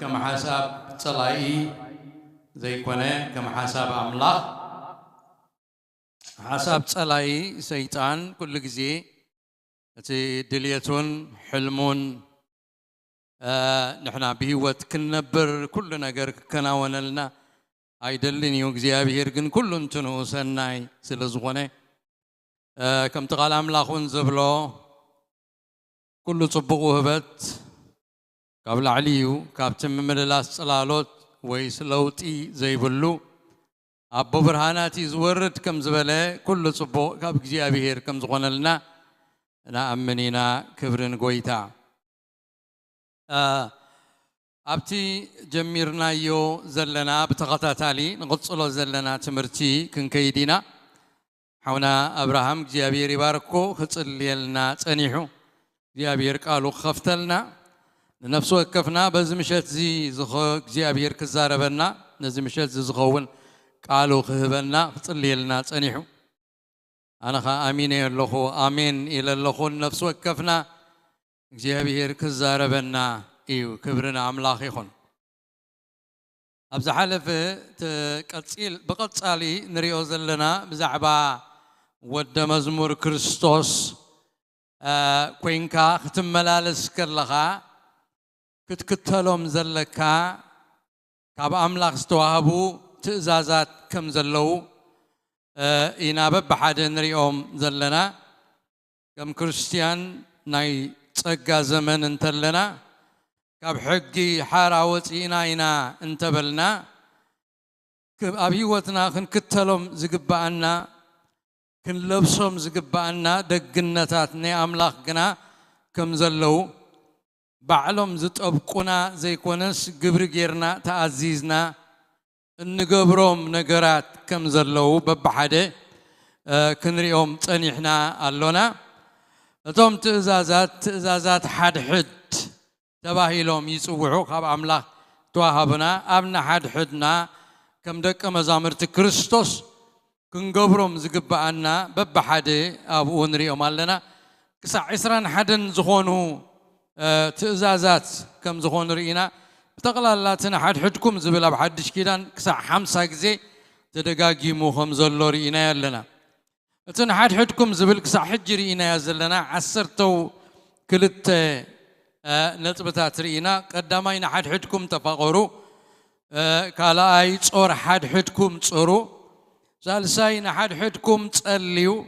كم حساب صلاحي زي كونه كم حساب أملاح حساب صلاحي سيطان كل جزء تي دليتون حلمون نحنا بهوت كنبر كل نجار كناون لنا أيدلني يوجزيا بيرجن كلن تنو سناي سلزغنة كم تقال أملاخون زبلو كل صبغه هبت قبل عليو كابتن ممللاس صلالوت ويسلوتي زي بلو أبو برهاناتي زورت كم زبلة كل صبو كاب እግዚአብሔር كم زغنلنا نأمنينا كبرن قويتا أبتي جميرنا يو زلنا بتغطاتالي نغطسلو زلنا تمرتي كن كيدينا حونا أبراهام እግዚአብሔር يباركو خصليلنا صنيحو እግዚአብሔር قالو خفتلنا نفسه كفنا بزمشت زي زخ እግዚአብሔር كزاربنا نزمشت زي زخون قالوا خهبنا صليلنا صنيحو انا خا امين يلخو امين الى اللخو نفسه كفنا እግዚአብሔር كزاربنا ايو كبرنا املاخ يخون ابز حلف تقصيل بقصالي نريو زلنا بزعبا ود مزمور كريستوس كوينكا ختملالس كلخا كتكتلهم زلكا كاب أملاخ استوهبو تأزازات كم زلو إنابة بحد نريهم زلنا كم كريستيان ناي تسقى زمن انتلنا كاب حقي حاراوت إنا انتبلنا كاب أبيوتنا خن كتلهم زقبانا كن لبسهم زقبانا دقنتاتني أملاخ قنا كم زلو بعلم زت أبقنا زي كونس قبر غيرنا تعزيزنا النقبرهم نقرات كم زلو ببحده كنريهم تنيحنا اللونا توم تأزازات حد تباهي لهم يسوعوا خاب أملاك توهبنا أبنا حدنا كم دك مزامرت كريستوس كنقبرهم زقبعنا ببحده أبو نريهم اللنا كسع عسران حدن زخونو تأزازات كم زخون رئينا بتقلال لا تنحد حدكم زبلا بحدش كيدان كسع 5 جزي تدقاقي موهم زلو رئينا يلنا تنحد حدكم زبل كسع حج رئينا يزلنا عسرتو كلت نطبتات رئينا قدامين حد حدكم تفاقروا كالا اي تصور حد حدكم تصوروا ثالثاين حد حدكم تسأليو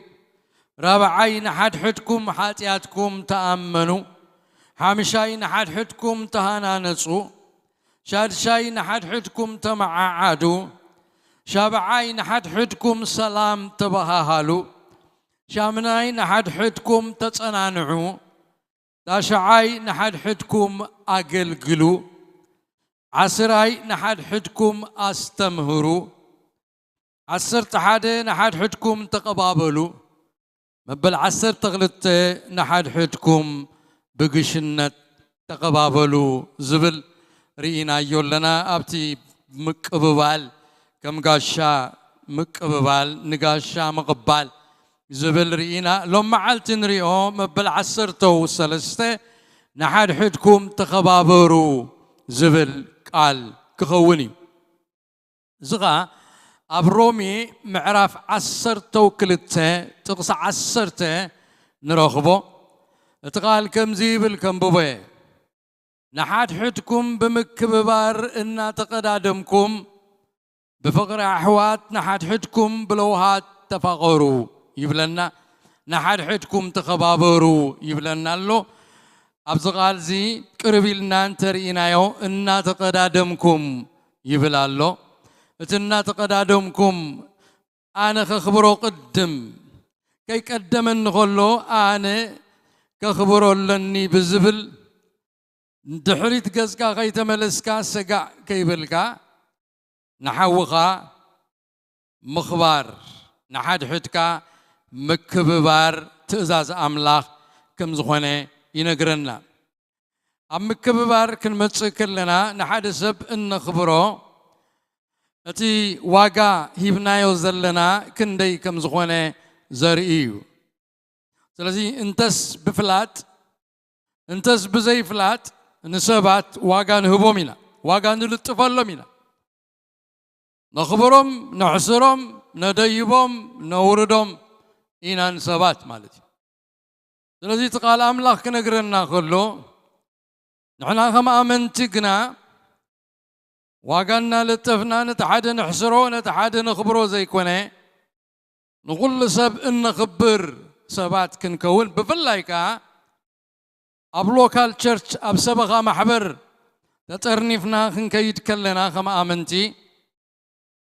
رابعين حد حدكم حاتياتكم تأمنوا حامشاين حد حدكم تهانانسو شادشاين حد حدكم تمععادو شابعاين حد حدكم سلام تبهاهالو شامناين حد حدكم تتصنانعو تاشعاين حد حدكم أقلقلو عسراين حد حدكم أستمهرو عسرت حدين حد حدكم تقبابلو مبل عسرت تغلط نحد حدكم بقشنة تقبابلو زبل رينا يولنا أبتي مقببال كم قاشا مقببال نقاشا مقبال زبل رينا لو معلت نريو مبل عسرتو سلسته نحد حدكم تقبابرو زبل قال كخوني زغا أبرومي معرف عسرتو كلته تقص عسرته نرخبو تقال كم زيبل كم بوبي نحد حدكم بمكببار إنا تقدادمكم بفقر أحوات نحد حدكم بلوهات تفقروا يبلنا نحد حدكم تخبابروا يبلنا له أبزغال زي قربيلنا انترينا يو إنا تقدادمكم يبلالو إنا تقدادمكم أنا خبرو قدم كي قدم نقولو أنا كخبرولني بزبل دحريت قزكا غيت ملسكا سقع كيبلكا نحوخا مخبار نحد حدكا مكببار تأزاز أملاخ كم زخونة ينقرنا أم مكببار كن متسكلنا نحد سب إن خبرو أتي واقع هيبنايو زلنا كندي كم زخونة زرئيو سلازي انتس بفلات انتس بزي فلات نسبات واقع نهبو منا واقع نلتفلو منا نخبرهم نحسرهم نديبهم نوردهم إنان سبات مالتي سلازي تقال أملاخ كنقرنا كله نحنا كما أمنتقنا واقعنا لتفنا نتحد نحسرو نتحد نخبرو زي كونه نقول سب إن خبر سبات كنكون بفلايكا أبلوكال تشرش أبسبغا محبر تترنفنا كنكيد كلنا كما أمنتي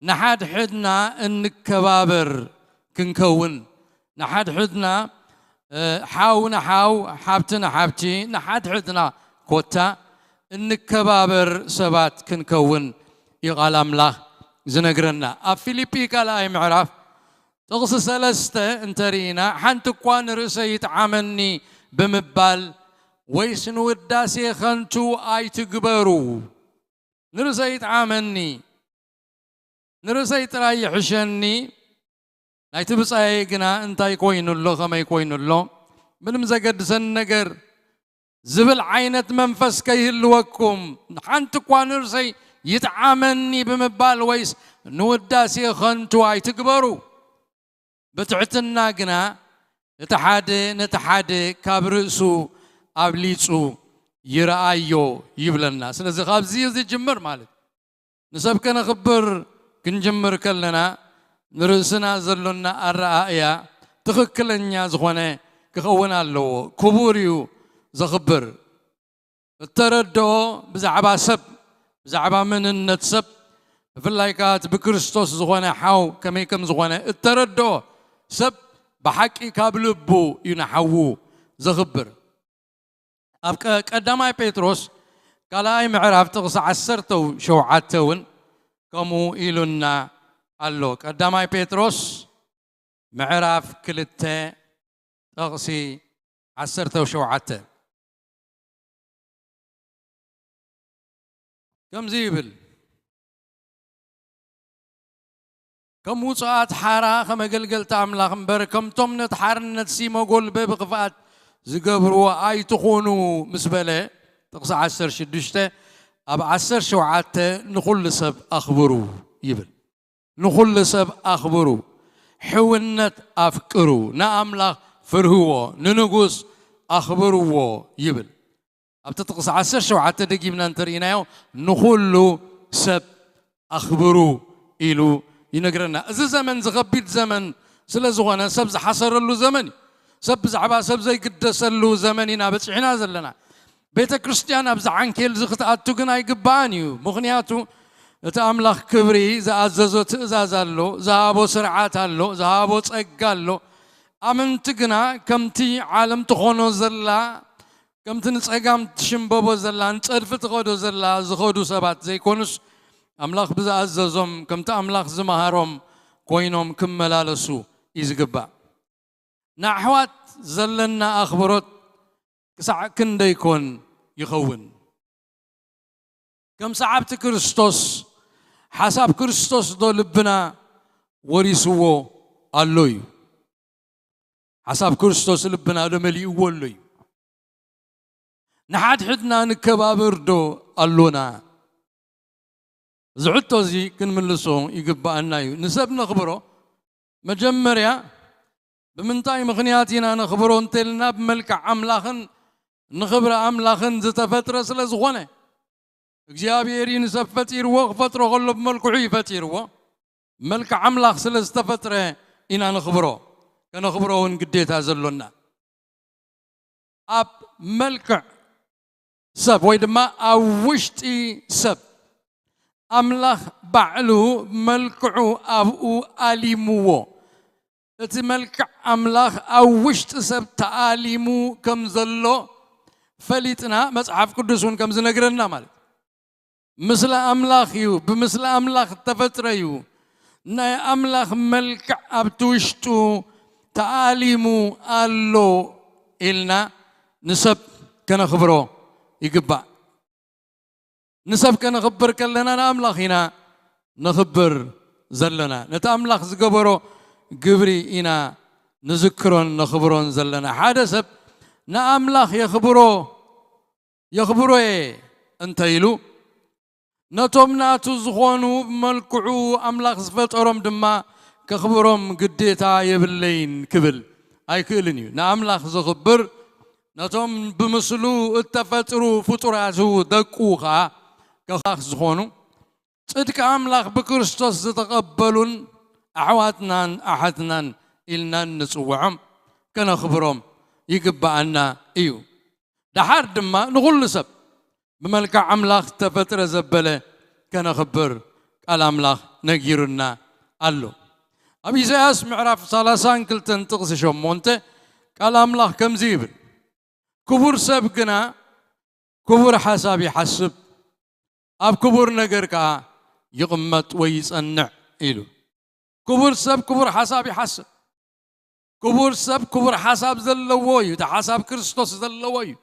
نحد حدنا النكبابر كنكون نحد حدنا حاو نحاو حابتنا حابتي نحد حدنا كوتا النكبابر سبات كنكون يقال أملاخ زنقرنا أفيليبي كالا معرف تغص سلسته انترينا حنت كوان رسيت عمني بمبال ويسن وداسي خنتو اي تقبرو نرسيت عمني نرسيت راي حشني لاي تبصايقنا انتا يكوين اللو خما يكوين اللو من مزقد سنقر زبل عينة منفس كيهلوكم حنت كوان رسي يتعامني بمبال ويس نوداسي خنتو اي تقبرو بتعتنا قنا نتحاد كابرسو أبليسو يرأيو يبلنا سلازي خابزي زي جمر مالك نسب كنا خبر كنجمر كلنا نرسنا زلنا الرأيا تخكلنا زخونه كخونا له كبوريو زخبر التردو بزعبا سب بزعبا من النتسب في اللايكات بكريستوس زخونه حاو كميكم زخونه التردو سب بحكي كابلبو ينحوو زخبر أبقى قدامي بيتروس قال أي معرف تغص عسرتو شوعتون كمو إلونا قالو قدامي بيتروس معرف كلته تغصي عسرتو شوعته كم زيبل كم وصات حارة كم قلقل تعمل خمبر كم تمنت حارنت سيما قول ببقفات زقبروا اي تخونو مسبلة تقصى عسر شدشته اب عسر شوعاته نقول سب اخبرو يبل نقول سب اخبرو حونت افكرو ناملاخ فرهو ننقص اخبرو يبل اب تقصى عسر شوعاته دقي من انترينايو نقول سب اخبرو إلو ينقرنا إذا زمن زغبيت زمن سلزوانا سبز حصر له زمني سبز عبا سبز يقدس له زمننا بتشعنا زلنا بيت كريستيان أبز عنكيل زخت أتوقنا يقبانيو مغنياتو تأملخ كبري زاززو تزازلو زهابو سرعات له زهابو تسقالو أمن تقنا كمتي عالم تخونو زلا كمتي نتسقام تشمبوبو زلا نتعرف تغودو زلا زخودو سبات زي كونس أملاخ بزاززهم كم تأملاخ زمهارهم كوينهم كملالسو يزقبا نحوات زلنا أخبرت كسع كندا يكون يخون كم سعبت كريستوس حسب كريستوس دو لبنا وريسوو اللوي حسب كريستوس لبنا دملي ولوي نحد حدنا نكبابر دو اللونا زعلتو زي كن من لسون يقبأ النايو نسب نخبره مجمريا بمنتاي مغنياتنا نخبره انتلنا بملك عملاخن نخبر عملاخن زت فترة سلزغونه اجابيري نسب فتير فترة غلو بملك عي فتير ملك عملاخ سلزت فترة إنا نخبره كنخبره ونقديت هزلنا أب ملك سب ويدما أوشتي سب أملاخ بعلو ملكعو أبو أليمو ملك أملاخ أو وشت سب تعاليمو كم زلو فليتنا مصحف قدسون كم زنقرنا مال مثل أملاخ يو بمثل أملاخ تفتريو ناي أملاخ ملك أبتوشتو تعاليمو ألو إلنا نسب كان خبرو يقبع نسب كان خبر كلنا أملاخ هنا نخبر زلنا نتأملاخ زقبرو قبري إنا نذكرون نخبرون زلنا حادثب نأملاخ يخبرو إيه أنت يلو نتوم ناتو زخونو ملكعو أملاخ زفت أرم دما كخبرهم قديتا يبلين كبل أي كيلنيو نأملاخ زخبر نتوم بمسلو التفترو فطراتو دقوخا كخاخ زخونو صدق أملاخ بكريستوس تقبلون أحواتنا أحدنا إلنا نسوعهم كنا خبرهم يقبعنا إيو دحار دما نقول لسب بملك أملاخ تفتر زبلة كنا خبر قال أملاخ نجيرنا قالو أبي زياس معرف ثلاثان كلتن تقص شمونته قال أملاخ كم زيبل كبر سبقنا كبر حسابي حسب أب كبر نجركا يقمت ويصنع إلو كبر سب كبر حساب يحسب كبر سب كبر حساب زلوي ده حساب كريستوس زلوي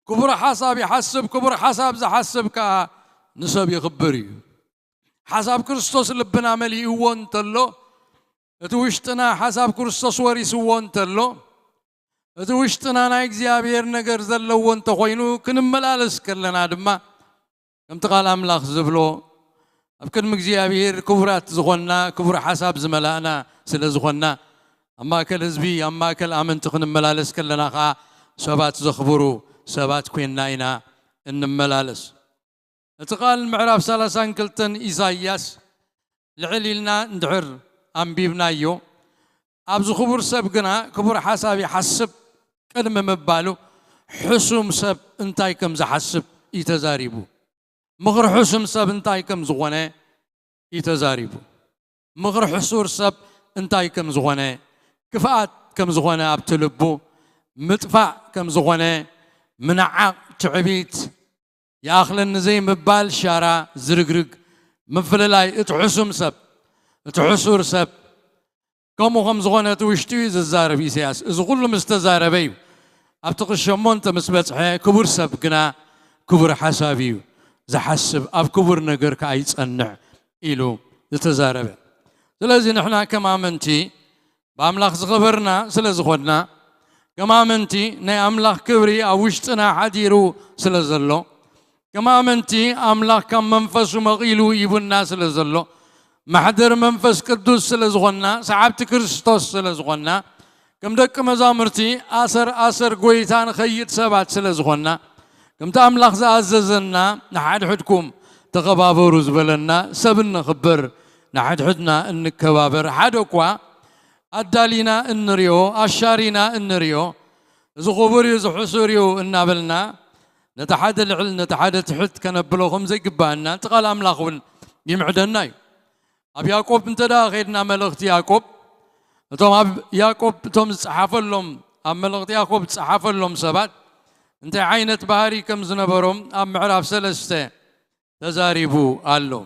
كبر حساب يحسب كبر حساب زحسب كا نسب يخبري حساب كريستوس لبنا ملي وانتلو اتوشتنا حساب كريستوس وريس وانتلو اتوشتنا نا اغزيابير نجر زلو وانت خوينو كنملالس كلنا دما كم تقال املاخ زبلو أبكر مجزيابير كبرات زغنا كبر حساب زملائنا سل زغنا أما كل حزبي أما كل أمن تخن ملالس كلنا خا سبات زخبرو سبات كوين ناينا إن ملالس تقال المعرف ثلاثان كلتن إيزاياس لعليلنا ندعر أم بيبنا يو أبز خبر سبقنا كبر حساب يحسب كلمة مبالو حسوم سب انتاي كم زحسب يتزاريبو مغر حسم سب انتاي كم زغنة يتزاريبو مغر حسور سب انتاي كم زغنة كفاءات كم زغنة أبتلبو مدفع كم زغنة منعق تعبيت يا أخلن زي مبال شارع زرقرق مفللاي اتحسم سب اتحسور سب كم وهم زغنة توشتوي زاربي سياس إذا كل مستزاربيو أبتقى الشمون تمسبت كبر سب قنا كبر حسابيو زحسب أب كبر نجر كايت أنع إلو يتزارب سلازي نحنا كما منتي بأملاخ زغبرنا سلازخدنا كما منتي ني أملاخ كبري أوشتنا حديرو سلازلو كما منتي أملاخ كم منفس مغيلو يبنا سلازلو محضر منفس قدوس سلازغنا سعبت كريستوس سلازغنا كم دك مزامرتي آسر قويتان خيط سبات سلازغنا كم تأملاخ زاززنا نحد حدكم تقبابر زبلنا سبنا خبر نحد حدنا إن كبابر حدكوا الدالينا النريو الشارينا النريو زخبريو زحسوريو النابلنا نتحد العلم نتحد تحت كنبلوهم زي قبانا تقال أملاخون يمعدنا أبي يعقوب انت دا غيرنا ملغت يعقوب توم أب يعقوب توم صحاف لهم أم ملغت يعقوب صحاف لهم سبات انت عينت بهاري كم زنبرهم أم معرف سلسته تزاريبو قالوا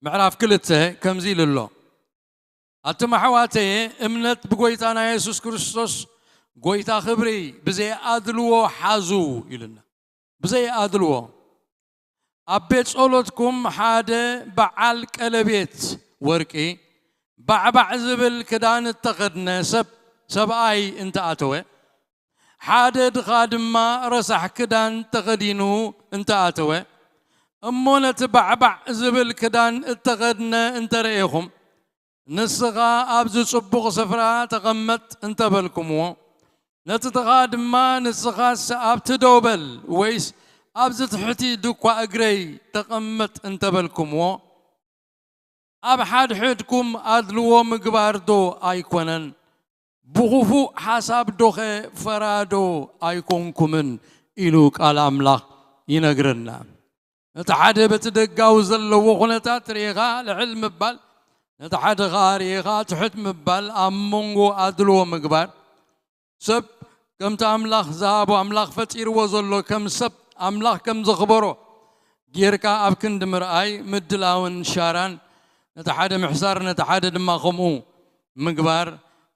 معرف كلته كم زيل الله أتم حواتي امنت بقويتانا يسوس كريستوس قويتا خبري بزي أدلو حازو يلنا بزي أدلو أبيت صولتكم حادة بعال كالبيت وركي بعبع زبل كدان التقدنا سبعي انت أتوه حادد خادم رسح كدان تقدينو انت أتوه أمونا تبعبع زبل كدان اتقدنا انت رأيهم نسغا أبزو صبغ سفرا تغمت انت بالكمو نتتغادم نسغا سأب تدوبل ويس أبزو تحتي دوكوا أقري تغمت انت بالكمو أب حد حدكم أدلو مقبار دو أيكونن بغفو حساب دوخي فرادو أيكونكمن إلوك الأملاخ ينقرنا نتحدى بتدقاو زلو وخنتات ريغا لعلم بال نتحدى غاريغا تحت مبال أمونغو أدلو مقبار سب كم تأملاخ زابو أملاخ فتير وزلو كم سب أملاخ كم زخبرو جيركا أبكن دمر أي مدلاون شاران نتحدى محسار نتحدى دماغمو مقبار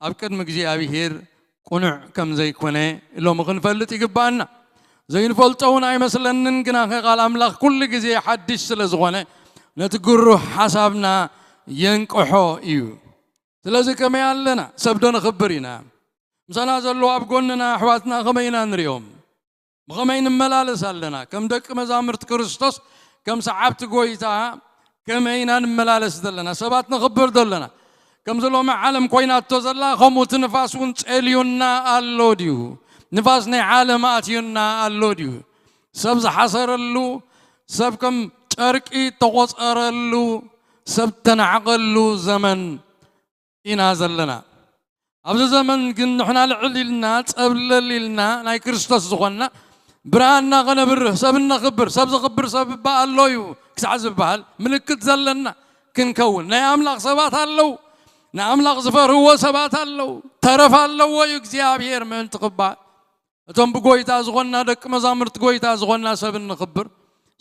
أبكن مجزي أبيهير قنع كم زي كونه لو مخن فلت يقبانا زي نفلتون أي مثلا ننقنا قال أملاخ كل جزي حدش سلزغونه نتقرو حسابنا ينقحو إيو سلازي كما يعلنا سبدون خبرينا مسانا زلو أبقوننا أحواتنا غمينا نريهم غمين ملالس لنا كم دك مزامرت كريستوس كم سعبت قويتا كم اينا ملالس دلنا سبات نخبر دلنا كم زلو مع عالم كوينات تزلا خموت نفاس ونتقليونا اللوديو نفاسني عالماتيونا اللوديو سبز حصر اللو سب كم تركي توصر اللو سب تنعقلو زمن إنا زلنا أبز زمن كن نحنا لعليلنا تقبللنا ناي كريستوس زغنا برانا غنبر سبنا خبر سب خبر سب باللويو كسعزب بحال ملكت زلنا كنكون ناي أملاق سبات اللو ناي أملاق زفر هو سبات اللو ترف اللو ويكزيابير من تقبع تم بقويتا زغنا دك مزامرت قويتا زغنا سبنا خبر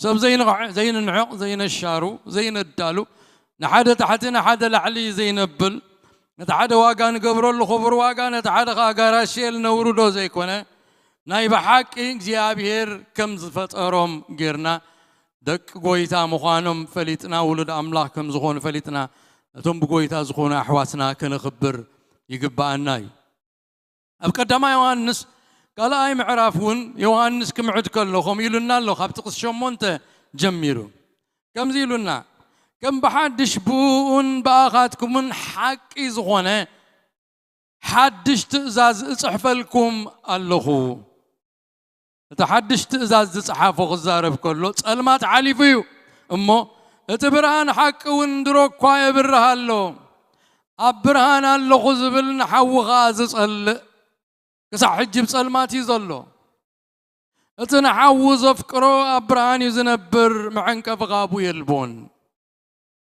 سب زين النعق زين الشارو زين الدالو نحدا تحتنا حدا لعلي زين البل نتعدى واقان قبرو الخبر واقان نتعدى قاراشيل نورودو زي كونه ناي بحق زيابير كم زفترهم غيرنا دك قويتا مخانم فليتنا ولد أملاح كم زخون فليتنا تم بقويتا زخون أحواتنا كنخبر يقبعنا أبقدما يوانس قال أي معرفون يوانس كم عدك اللهم يلنا اللو خابتقس شمونت جميرو كم زيلنا كم بحدش بون باخاتكم من حق إزغونه حدش تأزاز اصحفلكم اللخو تحدش تأزاز تصحافو غزارب كله تسألمات علي فيو أمو اتبرهان حق وندروك كواي برهالو أبرهان اللخو زبل نحو غاز تسأل كسا حجب تسألمات يزلو اتنحو زفكرو أبرهان يزنبر معنك فغابو يلبون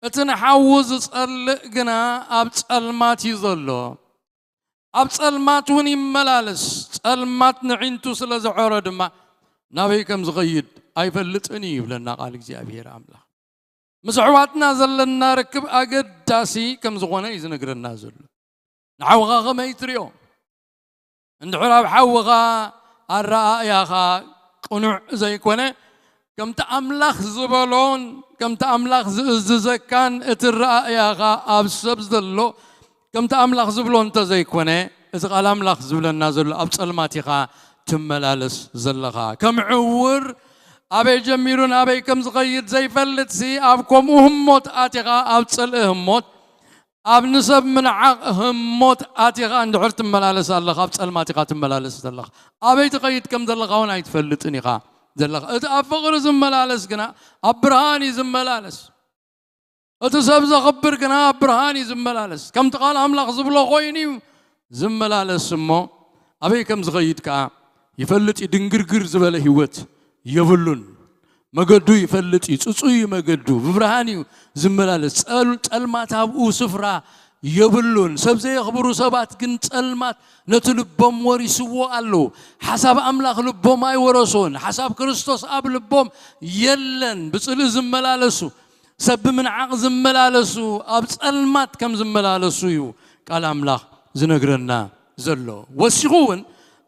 اتنحوز صلقنا ابصلمات يزلو ابصلمات وني ملالس صلمات نعنتو سلازعور دما نبي كم زغيد ايفلطني يبلنا قال እግዚአብሔር አምላክ مسعواتنا زلنا ركب اقداسي كم زغونه يزنغرنا زلو نحوغا غميتريو اندعراب حوغا الرأيها قنوع زي كونه كم تأملخ زبلون كم تأملخ زكان اترأيها أبسب زلو كم تأملخ زبلون تزيكونه إذا قال أملخ زبلون نازل أبسلماتها تملالس زلها كم عور أبي جميرون أبي كم صغير زي فلتسي أبكم هموت آتها أبسل هموت أب نسب من هموت آتها عند عرت ملالس الله أبسلماتها تملالس زلها أبي تقيد كم زلها هون يتفلتني خا زلخ أفقر زملالس كنا أبرهاني زملالس أتسبز خبر كنا أبرهاني زملالس كم تقال أملاق زبلو خويني زملالس سمو أبي كم زغيد كا يفلت يدنقرقر زبله هوت يفلون مقدو يفلت يتصوي مقدو ببرهاني زملالس تألمات أبو سفرة يبلون سبزي يخبروا سبات كنت ألمات نتلبهم ورسوا الله حسب أملاك لبهم أي ورسون حسب كريستوس أب لبهم يلن بسأل زملالسو سب من عق زملالسو أبس ألمات كم زملالسو يو قال أملاك زنقرنا زلو وسيغون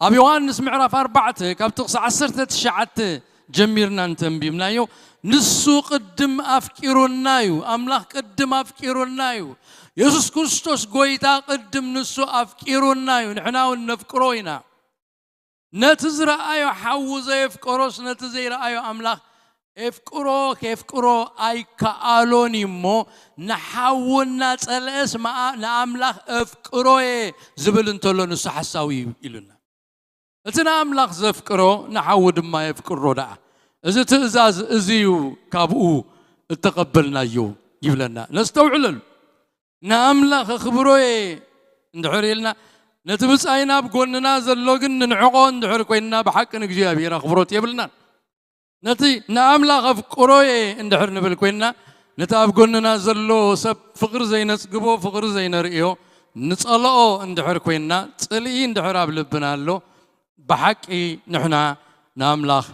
أبي يوحنس معرف 4 كاب تقص 10 تشعت جميرنا نتنبي منايو نسو قدم أفكيرونايو أملاك قدم أفكيرونايو يسوع كريستوس قويتا قدم نسو أفكيرونايو نحنا ونفكروينا نتزرع أيو حوز يفكروس نتزرع أيو أملاك افكرو كيفكرو أي كألوني مو نحاولنا تلأس مع نأملاك افكروي زبل انتولو نسو حساوي إلنا اتنا أملاك زفكرو نحاول ما يفكرو دا إذا تأزاز إزيو كابو اتقبلنا يو يبلنا نستوعلل نأملاك خبروي ندعري لنا نتبس أينا بقولنا زلوجن نعقون ندعر كوينا بحق نجيابي خبروت يبلنا نتي نأملاخ أفكروي اندحر نبل كوينا نتأف قلنا زلو سب فقر زي نسقبو فقر زي نرئيو نسألو اندحر كوينا تسألي اندحر أبلبنا له بحكي نحنا نأملاخ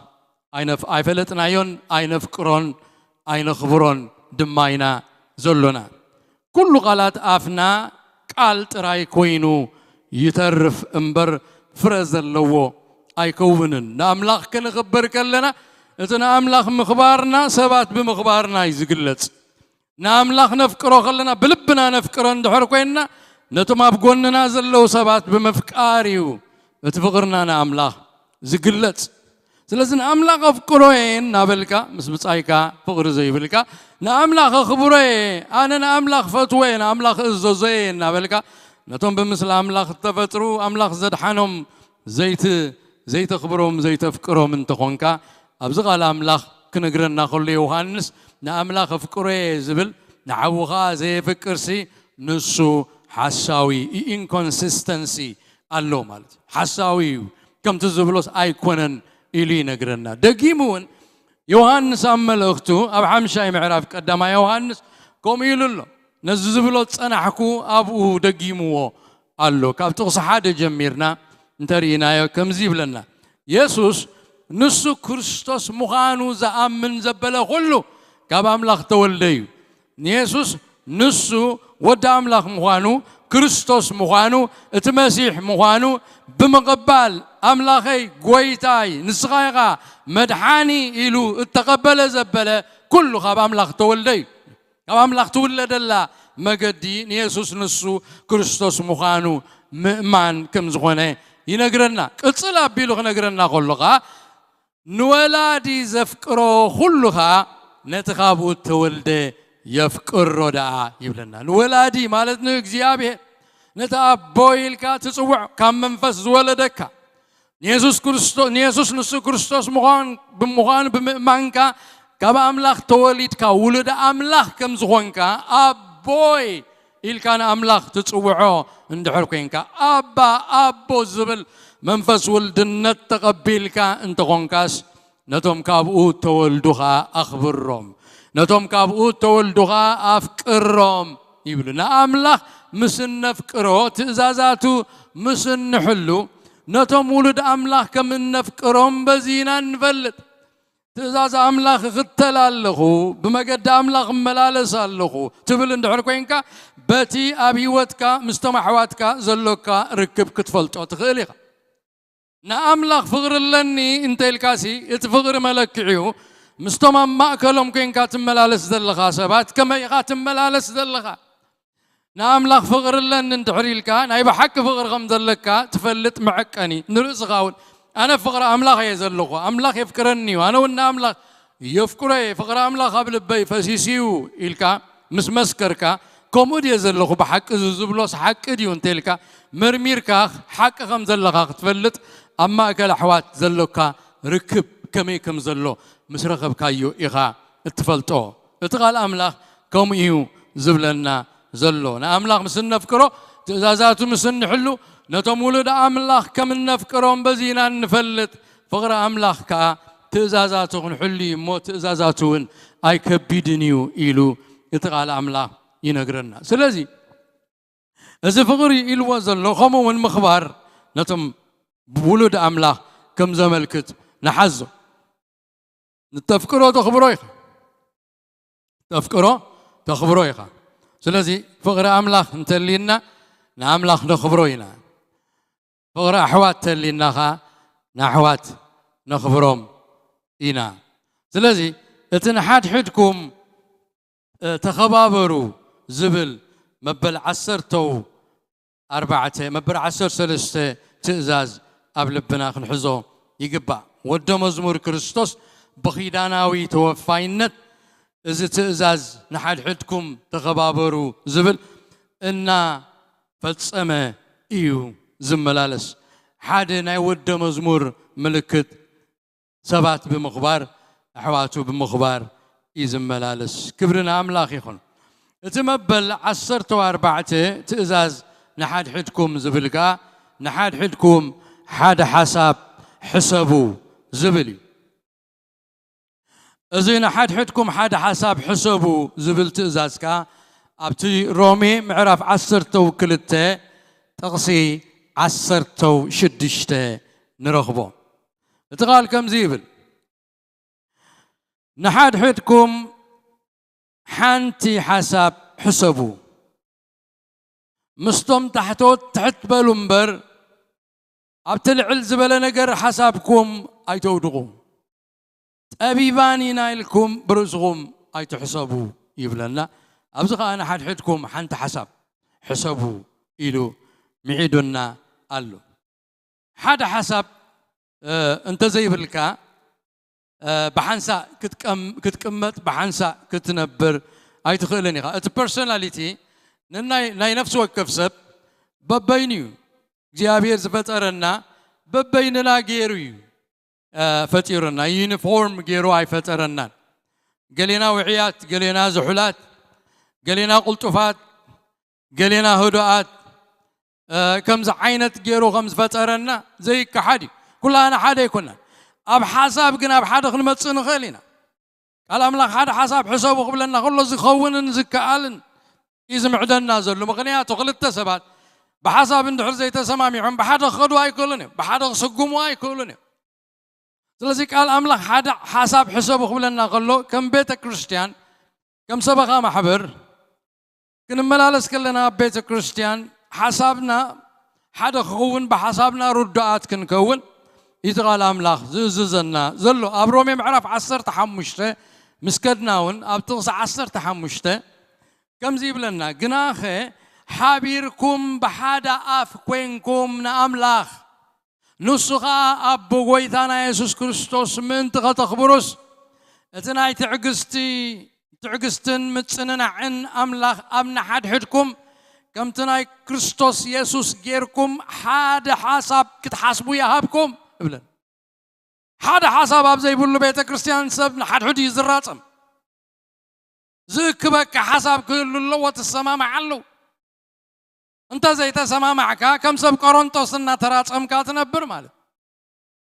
أي فلتنا يون أي نفكرون أي نخبرون دماينا زلنا كل غلط أفنا قال تراي كوينو يترف امبر فرز اللو أي كونن نأملاخ كنخبر كلنا إتنا أملاخ مخبارنا سبات بمخبارنا يزقلت نأملاخ نفكرو خلنا بلبنا نفكرو ندحر كوينا نتما بقولنا زلو سبات بمفكاريو اتفقرنا نأملاخ زقلت سلازن أملاخ أفكروين نابلكا مسبصايكا فقر زي بلكا نأملاخ خبرين أنا نأملاخ فتوين أملاخ إزوزين نابلكا نتوم بمثل أملاخ تفترو أملاخ زدحانهم زيت خبرهم زيت فكرهم انتخونكا أبزغ الأملاخ كنقرنا خلي يوحنس نأملاخ فكري زبل نعوغا زي فكرسي نسو حساوي inconsistency اللو مالت حساوي كم تزبلوس أيكونن إلي نقرنا دقيمون يوحنس أمل أختو أب حمشاي معرف قدما يوحنس قوم يلولو نزبلوت أنا حكو أبو دقيمو اللو كابتو صحادة جميرنا انترينا كم زيبلنا يسوس نسو كريستوس مخانو زأمن زبلا كله كاب أملاخ تولديو يسوس نسو ودا أملاخ مخانو كريستوس مخانو اتمسيح مخانو بمقبال أملاخي قويتاي نسغايغا مدحاني إلو اتقبل زبلا كله كاب أملاخ تولديو كاب أملاخ تولد الله مقدي يسوس نسو كريستوس مخانو مؤمن كم زغونه ينقرنا اتصلا بيلو نقرنا كلها نولادي زفكرو كلها نتخابو تولد يفكر ردا يبلنا نولادي مالتنا اكزيابي نتابويلكا تصوع كم منفس ولدك نيسوس نسو كريستوس مغان بمؤمنكا كما أملاخ توليدكا ولد أملاخ كم زغونكا أبوي إلكان أملاخ تتصوعو اندحر كوينكا أبو زبل منفس ولدنت تقبيلكا انت غونكاس نتوم كابو تولدوها أخبرهم نتوم كابو تولدوها أفكرهم يبلنا أملاخ مسن نفكرو تأزازاتو مسن نحلو نتوم ولد أملاخ كمن نفكرهم بزينا نفلت تأزاز أملاخ غتلالخو بمقد أملاخ ملالسالخو تبل اندحر كوينكا باتي أبيوتكا مستمحواتكا زلوكا ركب كتفلتو تخيليخا نأملاخ فغر لني انت الكاسي اتفغر ملكعيو مستمع مأكلهم كوينكا تملالس دلخا سبات كما يغاتم ملالس دلخا نأملاخ فغر لن انت حريلكا نايبا حق فغر غمدلكا تفلت معكاني نرأس غاول أنا فقر أملاخ يزلقوا أملاخ يفكرني وأنا وإن أملاخ يفكري فقر أملاخ قبل البي فسيسيو إلكا مسكركا كومودي يزلقوا بحق زبلوس حق ديون تلكا مرميركا حق خم زلقا تفلت أما أكل أحوات زلقا ركب كمي كم زلو مسرقب كايو إغا اتفلتو اتغال أملاخ كوم إيو زبلنا زلو أملاخ مسن نفكرو تزازاتو مسن حلو نتوم ولد أملاخ كم نفكرهم بزينا نفلت فقر أملاخ كا تزازاتون حلي مو تزازاتون أي كبيدنيو إلو يتقال أملاخ ينقرنا سلازي إذا فقر إلو وزن لو خمو من مخبار نتوم ولد أملاخ كم زملكت نحزو نتفكرو تخبرويخا سلازي فقر أملاخ نتلينا نأملاخ نخبروينا فقر أحوات تليناها نحوات نخبروم إنا سلازي اتنحاد حدكم تخبابرو زبل مبل عسرتو أربعة مبل عسر سلسة تأزاز قبل بناخ نحزو يقبع ودو مزمور كريستوس بخيداناوي توفاينت إذا تأزاز نحاد حدكم تخبابرو زبل إنا فتصمة إيو زملالس حدا نايود مزمور ملكت سبات بمخبار أحواتو بمخبار إزملالس كبرنا أملاخ يخون اتمبل 14 تأزاز نحاد حدكم زبلقا نحاد حدكم حاد حساب حسبو زبلي أزين حدكم حد حساب حسبوا زبلت إزازكا أبتي رومي معرف عصرتو كلته تغسي عصرتو شدشته نرغبو تقال كم زيبل نحد حدكم حانتي حساب حسبوا مستم تحت بلومبر أبتلعل زبل نجر حسابكم أي تودغوا أبيباني نايلكم برزغم أي تحسبوا يبلنا أبزغ أنا حدكم حنت حساب حسبوا إلو معيدنا قالوا حد حسب أنت زي بالكا بحنسا كتكمت بحنسا كتنبر أي تخيلني أنت personality ناي نفس وكفسب ببينيو جابير زفترنا ببيننا غيرو فتيرنا يونيفورم غيرو أي فترنا قالينا وعيات قالينا زحلات قالينا قلطفات قالينا هدوءات كم زعينت غيرو خمس فترنا زي كحدي كلنا حدا يكون أب حساب قنا بحدا خلمتصن خلينا قال أملاك حدا حساب حسابه قبلنا كله زخون زكالن إذا معدنا زلوا مغنيات وغلط سبات بحساب ندحر زي تسمامي عم بحدا خدوا أي كلنا بحدا سقموا أي كلنا لذلك قال أملاك حدا حساب حسابه قبلنا كله كم بيت كريستيان كم سبقة محبر كنا ملالس كلنا بيت كريستيان حسابنا حدا خون بحسابنا ردات كنكون يتقال أملاك زلنا زلوا أبرومي معرف عصر تحمشته مسكدناون أبتغس عصر تحمشته كم زيب لنا جناخه حابيركم بحدا أف كوينكم نأملاخ نسخة أبو ويثانا يسوس كريستوس من تخبرس اتناي تعقستن متسننا عن أملاخ أبن حدكم كم تناي كريستوس يسوس غيركم حدا حساب كتحاسبوا يهابكم ابلن حدا حساب أب زي بقول بيت كريستيان سبنا حد يزراتم زكبك حساب كل اللوة السماء معلو انت زي تسماء معك كم سب كورنثوس ان تراتم كاتنبر مال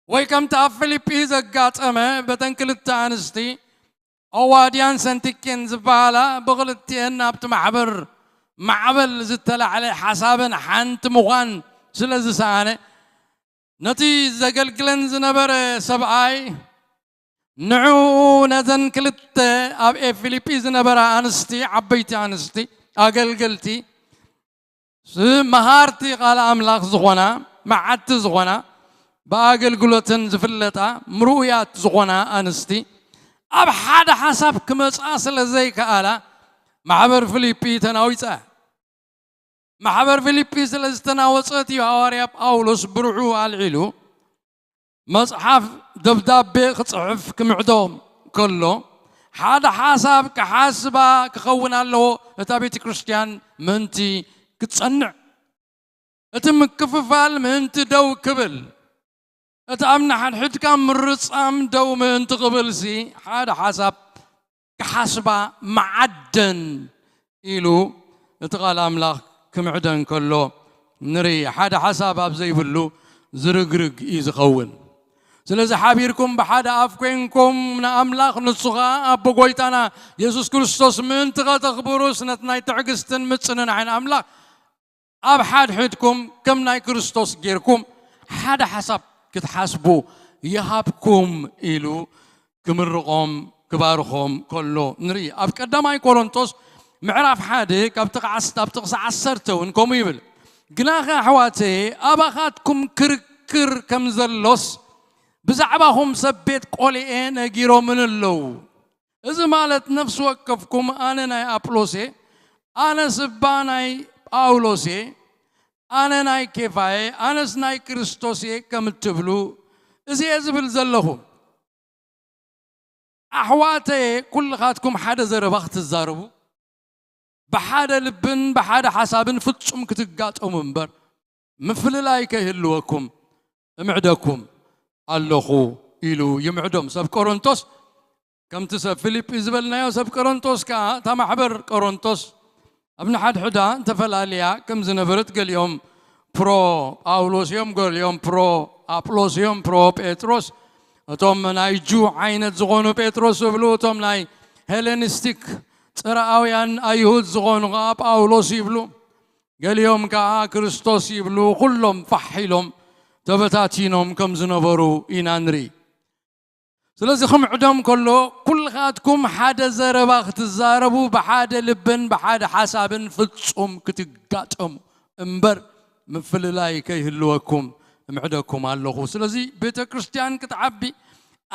وي كم تا فيليبي زغاطمه بتنكلت انستي اواديان سنتكين زبالا بغلتين ابت معبل زتلا عليه حسابن حنت مغان سلازي سانه نتي زغلغلن زنبر سبعاي نعو نزن كلت أب فيليبيز نبرة أنستي عبيتي أنستي أقلقلتي مهارتي قال أملاك زغنا معت زغنا بأقلقلتن زفلتا مرويات زغنا أنستي أب حدا حسب كمس أصل زي كألا محبر فيليبي تناويته محبر فيليبي سلستناوصتي هواريا باولوس برعو العلو مصحف دبداب خصحف كمعدوم كله حدا حساب كحاسبة كخونا له تابيت كريستيان منتي كتصنع اتم كففال منت دو كبل اتامنا حد كام مرصام دو منت قبل سي حدا حساب كحاسبة معدن إلو اتقال أملاك كمعدن كله نري حدا حساب أبزي بلو زرقرق يزخون سلازي حابيركم بحدا أفكينكم من أملاك نصغا أبو قويتانا يسوس كريستوس من تغبرو سنة ناي تعقستن متسنن عن أملاك أب حد حدكم كم ناي كريستوس غيركم حدا حسب كتحاسبو يهابكم إلو كمرقم كبارخم كله نري أب قداماي كورنثوس معرف حادي كبتقعس عسرتون كوم يبل جناخ حواتي أباخاتكم كركر كم زلوس بزعبهم سبيت قولين جيرو من اللو إذا مالت نفس وقفكم أنا ناي أبلوسي أنا سباناي أولوسي أنا ناي كيفاي أنا سناي كريستوسي كم تبلو إذا يزبل زلهم أحواتي كل خاتكم حدا زربخت الزاربو بحدا لبن بحدا حسابن فتشم كتقاطعوا منبر مفللاي كيهلوكم معدكم اللخو إلو يمعدهم سب كورنثوس كم تسب فيليب إزبلنا يا سب كورنثوس كا تما حبر كورنثوس ابن حدا تفلاليا كم زنبرت قال يوم برو أولوس يوم قال يوم برو أبلوس يوم برو بيتروس እቶም ናይ ጁ ዓይነት ዝኾኑ ጴጥሮስ ይብሉ እቶም ናይ ሄሌኒስቲክ ጽራኣውያን ኣይሁድ ዝኾኑ ጳውሎስ ይብሉ ገሊኦም ከዓ ክርስቶስ ይብሉ ኩሎም ፋሒሎም ተበታቲኖም ከም ዝነበሩ ኢና ንርኢ ስለዚ ኽምዕዶም ከሎ ኩልኻትኩም ሓደ ዘረባ ክትዛረቡ ብሓደ ልብን ብሓደ ሓሳብን ፍጹም ክትጋጠሙ እምበር ምፍልላይ ከይህልወኩም እምዕደኩም ኣለኹ ስለዚ ቤተ ክርስቲያን ክትዓቢ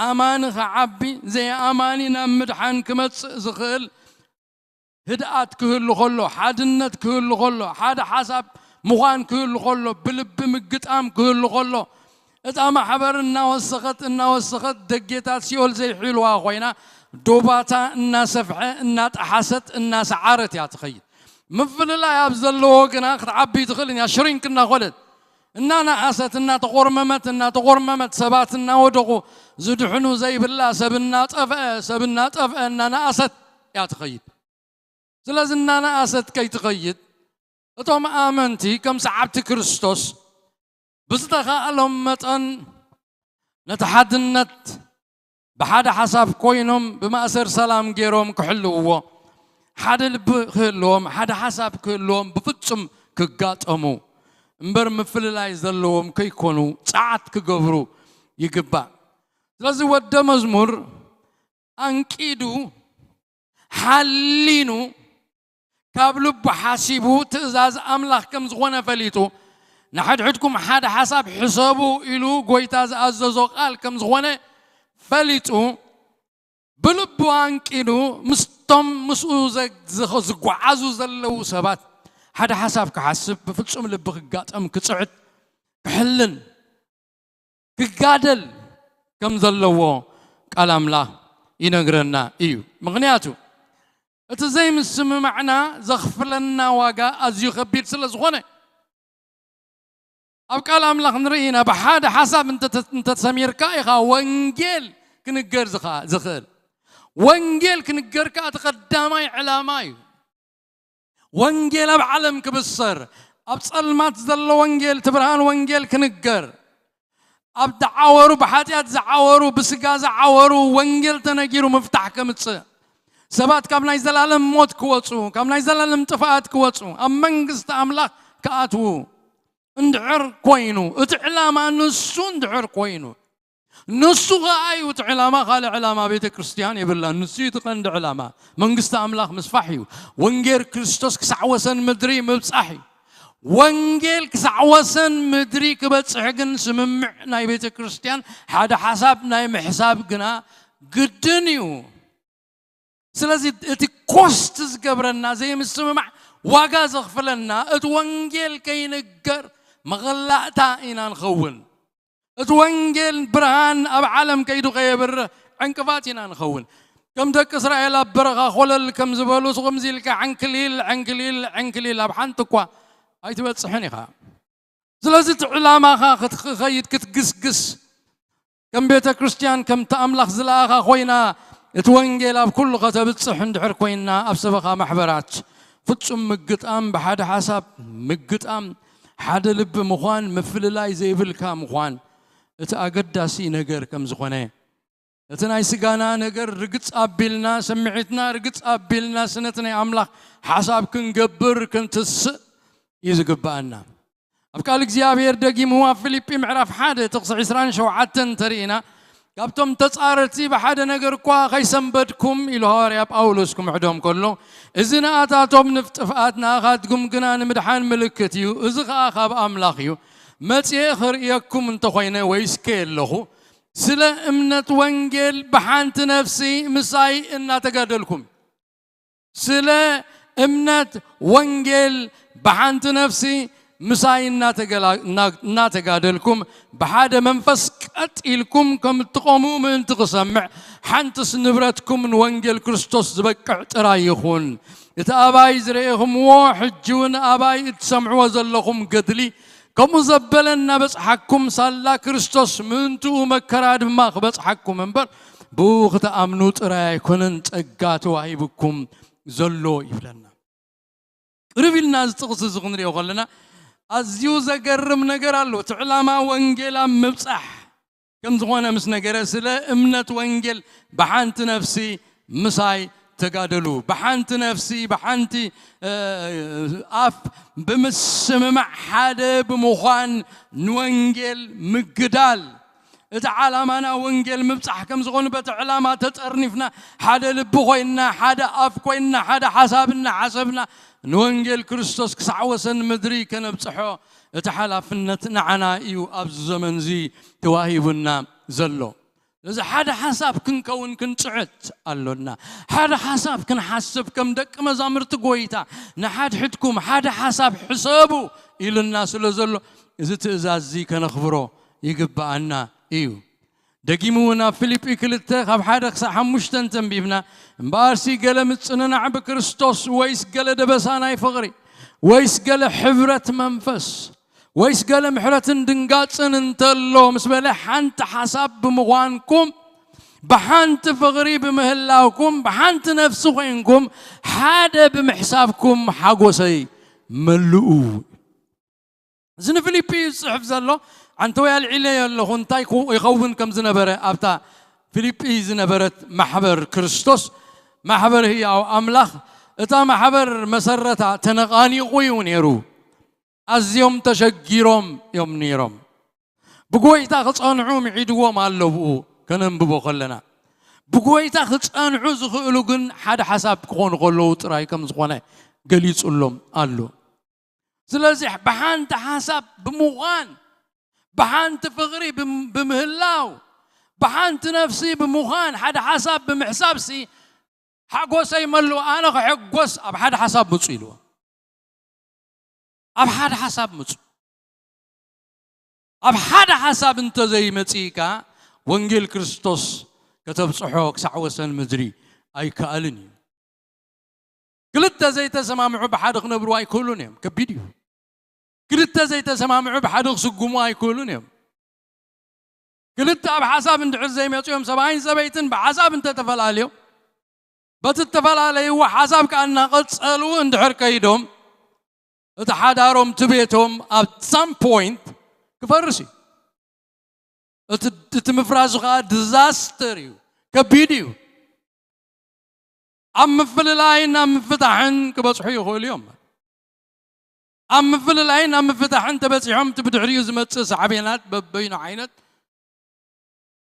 ኣማኒ ኸዓቢ ዘይኣማኒ ናብ ምድሓን ክመጽእ ዝኽእል ህድኣት ክህሉ ከሎ ሓድነት ክህሉ ከሎ ሓደ ሓሳብ ምዃን ክህሉ ከሎ ብልቢ ምግጣም ክህሉ ከሎ እታ ማሕበር እናወሰኸት ደጌታት ሲኦል ዘይሕልዋ ኮይና ዶባታ እናሰፍሐ እናጣሓሰት እናሰዓረት እያ ትኸይድ ምፍልላይ ኣብ ዘለዎ ግና ክትዓቢ ትኽእል እያ ሽሪንክ እናኾለት እናናኣሰት እናተቖርመመት ሰባት እናወደቑ ዝድሕኑ ዘይብላ ሰብ እናጠፍአ እናናኣሰት እያ ትኸይድ ስለዚ እናናኣሰት ከይትኸይድ እቶም ኣመንቲ ከም ሰዓብቲ ክርስቶስ ብዝተኻኣሎም መጠን ነቲ ሓድነት ብሓደ ሓሳብ ኮይኖም ብማእሰር ሰላም ገይሮም ክሕልውዎ ሓደ ልቢ ክህልዎም ሓደ ሓሳብ ክህልዎም ብፍጹም ክጋጠሙ እምበር ምፍልላይ ዘለዎም ከይኮኑ ጸዓት ክገብሩ ይግባእ ስለዚ ወደ መዝሙር አንቂዱ ሓሊኑ ካብ ልቡ ሓሲቡ ትእዛዝ ኣምላኽ ከም ዝኾነ ፈሊጡ ንሓድሕድኩም ሓደ ሓሳብ ሕሰቡ ኢሉ ጎይታ ዝኣዘዞ ቃል ከም ዝኾነ ፈሊጡ ብልቡ አንቂዱ ምስቶም ምስኡ ዝጓዓዙ ዘለው ሰባት ሓደ ሓሳብ ክሓስብ ብፍጹም ልቢ ክጋጠም ክጽዕት ክሕልን ክጋደል ከም ዘለዎ ቃል ኣምላኽ ይነግረና እዩ ምክንያቱ እቲ ዘይምስምማዕና ዘኽፍለና ዋጋ ኣዝዩ ከቢድ ስለ ዝኾነ ኣብ ቃል ኣምላኽ ንርኢና ብሓደ ሓሳብ እንተሰሚርካ ኢኻ ወንጌል ክንገር ዝኽእል ወንጌል ክንገርካ እቲ ቀዳማይ ዕላማ እዩ ወንጌል ኣብ ዓለም ክብሰር ኣብ ጸልማት ዘሎ ወንጌል ትብርሃን ወንጌል ክንገር ኣብ ደዓወሩ ብሓጢኣት ዝዓወሩ ብስጋ ዝዓወሩ ወንጌል ተነጊሩ ምፍታሕ ከምጽእ ሰባት ካብ ናይ ዘላለም ሞት ክወጹ ካብ ናይ ዘላለም ጥፋኣት ክወጹ ኣብ መንግስቲ ኣምላኽ ክኣትዉ እንድዕር ኮይኑ እቲ ዕላማ ንሱ እንድዕር ኮይኑ ንሱ ኸኣዩ እቲ ዕላማ ካልእ ዕላማ ቤተ ክርስቲያን የብላ ንሱ እቲ ቀንዲ ዕላማ መንግስቲ ኣምላኽ ምስፋሕ እዩ ወንጌል ክርስቶስ ክሳዕ ወሰን ምድሪ ምብጻሕ እዩ ወንጌል ክሳዕ ወሰን ምድሪ ክበጽሕ ግን ስምምዕ ናይ ቤተ ክርስቲያን ሓደ ሓሳብ ናይ ምሕሳብ ግና ግድን እዩ ስለዚ እቲ ኮስት ዝገብረና ዘይምስምማዕ ዋጋ ዘኽፍለና እቲ ወንጌል ከይንገር መغላእታ ኢና ንኸውን እቲ ወንጌል ብርሃን ኣብ ዓለም ከይዱ ከየብርህ ዕንቅፋት ኢና ንኸውን ከም ደቂ እስራኤል ኣብ በረኻ ኾለል ከም ዝበሉ ከምዚ ኢልካ ዕንክሊል ኣብ ሓንቲ እኳ ኣይትበጽሕን ኢኻ ስለዚ እቲ ዕላማኻ ክትኸይድ ክትግስግስ ከም ቤተ ክርስቲያን ከም ተኣምላኽ ዝለኣኻ ኮይና እቲ ወንጌል ኣብ ኩሉ ከተብጽሕ እንድሕር ኮይና ኣብ ሰበኻ ማሕበራት ፍጹም ምግጣም ብሓደ ሓሳብ ምግጣም ሓደ ልቢ ምዃን ምፍልላይ ዘይብልካ ምዃን እቲ ኣገዳሲ ነገር ከም ዝኾነ እቲ ናይ ስጋና ነገር ርግጽ ኣቢልና ስምዒትና ርግጽ ኣቢልና ስነት ናይ ኣምላኽ ሓሳብ ክንገብር ክንትስእ እዩ ዝግባአና ኣብ ቃል እግዚኣብሔር ደጊሙ ኣብ ፊልጵ ምዕራፍ 1 ጥቕሲ 27 ተሪእና ካብቶም ተጻረርቲ ብሓደ ነገር እኳ ከይሰንበድኩም ኢሉ ሐዋርያ ጳውሎስ ክምዕዶም ከሎ እዚ ንኣታቶም ንፍጥፍኣት ንኣኻትኩም ግና ንምድሓን ምልክት እዩ እዚ ከዓ ካብ ኣምላኽ እዩ መጽአ ክርእየኩም እንተኾይነ ወይስ ከየለኹ ስለ እምነት ወንጌል ብሓንቲ ነፍሲ ምሳይ እናተጋደልኩም ስለ እምነት ወንጌል ብሓንቲ ነፍሲ ምሳይ እናተጋደልኩም ብሓደ መንፈስ ቀጢልኩም ከም ትቆሙ ምእንቲ ክሰምዕ ሓንትስ ንብረትኩም ንወንጌል ክርስቶስ ዝበቅዕ ጥራይ ይኹን እቲ ኣባይ ዝረአኹምዎ ሕጂ እውን ኣባይ እትሰምዕዎ ዘለኹም ገድሊ ከምኡ ዘበለ እናበጽሓኩም ሳላ ክርስቶስ ምእንትኡ መከራ ድማ ክበጽሓኩም እምበር ብኡ ክትኣምኑ ጥራይ ኣይኮነን ጸጋ ተዋሂብኩም ዘሎ ይብለና ቅርብ ኢልና ዝጥቕሲ እዚ ክንሪኦ ከለና ኣዝዩ ዘገርም ነገር ኣሎ እቲ ዕላማ ወንጌል ኣብ ምብጻሕ كم زغونا مس نجرة سلا أمنة وانجل بحنت نفسي مساي تقادلو بحنت نفسي بحنتي أف بمسمع حدا بمخان نوانجل مقدال تعالى أنا وانجل مبصح كم زغون بتعلامات تترنفنا حدا لبخوينا حدا أف كوينا حدا حسابنا حسبنا نوانجل كريستوس كسعوسن مدري كان بصحو تعالى فنتنا عنا إيو أبز زمن زي تواهيبنا زلو إذا حدا حساب كنكون كنتعت قالولنا حدا حساب كنحسب كم دك مزامر تقويتا نحد حدكم حدا حساب حسابه إلى الناس اللي زلو إذا تأزازي كنخبره يقبعنا إيو دقيمونا فيليبي كلتا خب حدا حمشتن تنبيبنا مبارسي قال متصننا عب كريستوس ويس قال دبسانا يفغري ويس قال حبرة منفس ويس قال محرة دنقاتن انتلو مسبالي حانت حساب بمغوانكم بحانت فغري بمهلاوكم بحانت نفسوينكم حدا بمحسابكم حقوسي ملؤو زين فيليبي صحف زلو عن تويا العليا اللي هنتاي يخون كم زنبرة أبتا فيليبي زنبرة محبر كريستوس محبر هي أو أملاخ إتا محبر مسرتا تنقاني قويون يرو أزيوم تشجيرهم يوم نيرهم بقوي تاخذ أنعوم عيدوا ما اللبو كنن ببو خلنا بقوي تاخذ أنعو زخلوجن حد حساب كون قلو تراي كم زخونه قليل لهم قالوا سلازح بحانت حساب بمغان بحانت فغري بمهلاو بحانت نفسي بمغان حد حساب بمحسابسي حقوس يملو أنا حقوس أب حد حساب مصيلو أب حد حساب مص أب حد حساب أنت زي متيكا وانجيل كريستوس كتب صحوك سعوسن مدري أي كألني قلت زي تسمع بحد خنبرو أي كلونيم كبيديو قلت زي تسمع بحد خسقمو أي كلونيم قلت أب حساب أنت عزي ميتيهم 70 بحساب أنت تفعل عليهم بتتفعل عليه وحساب كأنه قد سألوا اندحر كيدهم تحدارهم تبيتهم at some point كفرسي تمفرازغا ديزاستر كبيديو أم في اللاين أم فتحن كبصحي هو اليوم أم في اللاين أم فتحن تبصحهم تبدعري زمت سحبينات بين عينت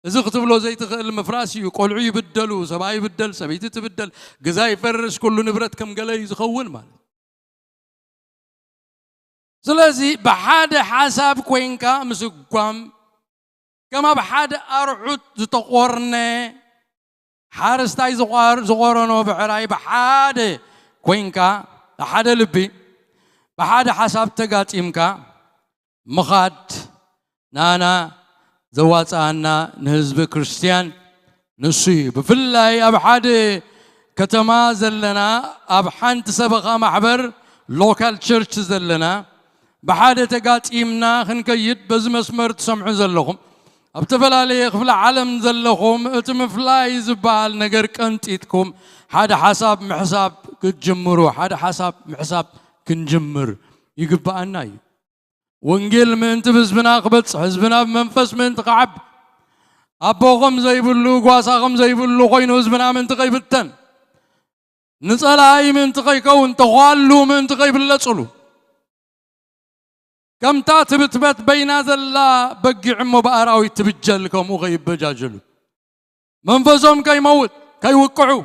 إذا كتب له زي المفراسي يقولوا يبدلوا سبعة يبدل سبعة تبدل جزاي فرش كل نبرة كم قلي يخون مال سلازي بحاد حساب كوينكا مسقام كما بحاد أرعد تقورنا حارس تاي زغارنا بعراي بحاد كوينكا بحاد لبي بحاد حساب تقات إمكا مخاد نانا زوات أنا نهزب كريستيان نصي بفلاي أبحاد كتما زلنا أبحانت سبقا محبر لوكال تشيرش زلنا بحاد تقات إمنا خنكيد بزمسمر تسمع زلهم أبتفل عليه خفل علم زلهم اتمفلاي زبال نقرك أنتيتكم حاد حساب محساب كتجمروا حاد حساب محساب كنجمر يقبع الناي وانجيل من تبزبنا قبط حزبنا بمنفس من تقعب أبوهم زي بلو قواساهم زي بلو قينو زبنا من تقيبتن نسأل أي من تقيكون تغالو من تقيب اللسلو كم تاتبت بين هذا الله بقي عمو بأراوي تبجلكم وغيب بجاجلو منفسهم كي موت كي وقعوا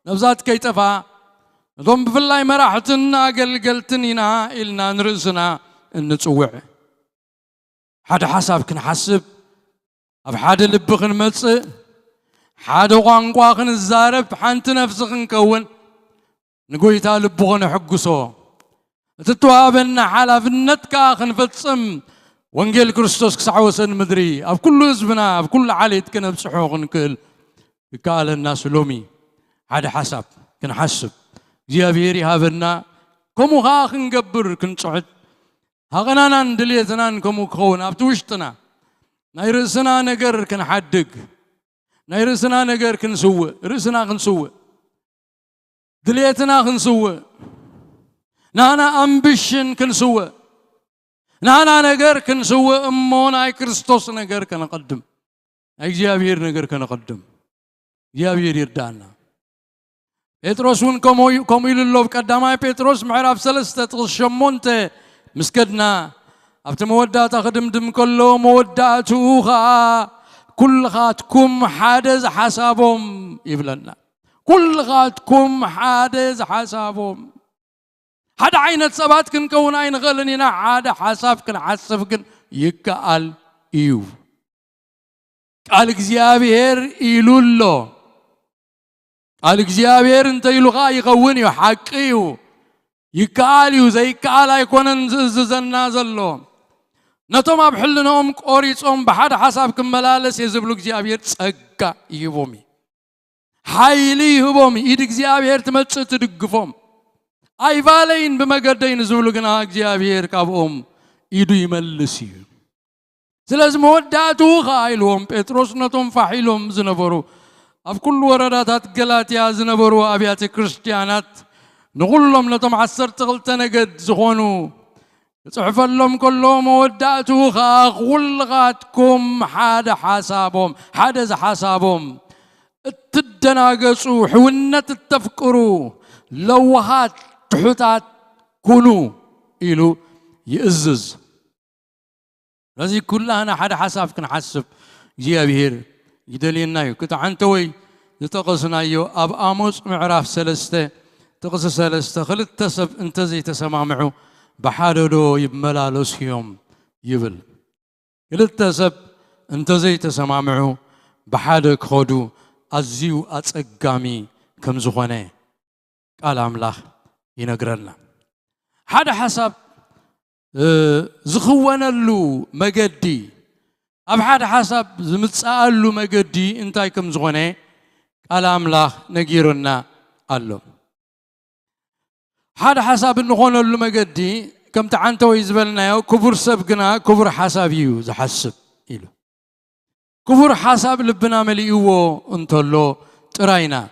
نفسات كي تفا ضم في الله مراحتنا قلتنينا إلنا نرسنا نتوع حدا حساب كنحسب أب حدا لب خنمص حدا قانقوا خنزارب حنت نفس خنكون نقويتا لب خنحقسو تتوابنا حلفنت كا خنفصم وانجيل كريستوس كسعوسن مدري أب كل حزبنا أب كل عليت كنا بصحو خنكل قال الناس لومي حدا حساب كنحسب زيابيري هابنا كمو ها خنقبر كنصعد هغنانا ندليتنا كمو كون أبتوشتنا نيرسنا نجر كنحدق نيرسنا نجر كنسوي رسنا كنسوي دليتنا كنسوي نانا أمبيشن كنسوي نانا نجر كنسوي أمونا كريستوس نجر كنقدم እግዚአብሔር ነገር ከነቀደም እግዚአብሔር ይርዳና ጴጥሮስን ኮሚልሎ ቀዳማይ ጴጥሮስ ምዕራፍ 3 ጥቅስ 8 مسكدنا أبت مودات أخدم كله موداتوها كل غاتكم حادث حسابهم يبلنا كل غاتكم حادث حسابهم هذا عين السبات كن كون عين غلنينا هذا حساب كن حسب كن يكال إيو قال إخزيابير إيلولو قال إخزيابير انت يلغا يغوني حقيو يكاليو زي كالا يكونن ززنا زلو نتوم بحلنهم قريصهم بحد حساب كملالس يزبلو إخزيابير ጸጋ يبومي حيلي يبومي إيد إخزيابير تمص تدغفوم أي فالين بمقدين زبلو جنا إخزيابير كابوم إيدو يملسي سلاز موداتو خايلهم بطرس نتوم فحيلهم زنبرو أف كل وردات غلاطيا زنبرو أبيات كريستيانات نقول لهم نتوم 10 تغلتنا قد زخونو صحف لهم كلهم موداتو خا غلغاتكم حاد حسابهم حادز حسابهم تدناقصو حونت التفكرو لوهات تحوتات كونو إلو يأزز لذي كلها أنا حد حساب كن حسب جيابير يدلينا يو كنت عنتوي يتقصنا يو أب آموس معراف 3 تقص 3 خلت تسب انت زي تسمع بحادو يبملالوس يوم يبل خلت تسب انت زي تسمع بحادك خدو أزيو أتقامي كم زخانه قال أملاح ينقرنا هذا حسب زخوانا له مجدي أبحد حسب زمتسأل له مجدي انتاي كم زخانه قال أملاح نجيرنا قالوا هذا حسب نخون له مجدي كم تعنتو يزبلنا يو كبر سبقنا كبر حسب يو زحسب إلو كبر حسب لبنا مليو انتلو تراينا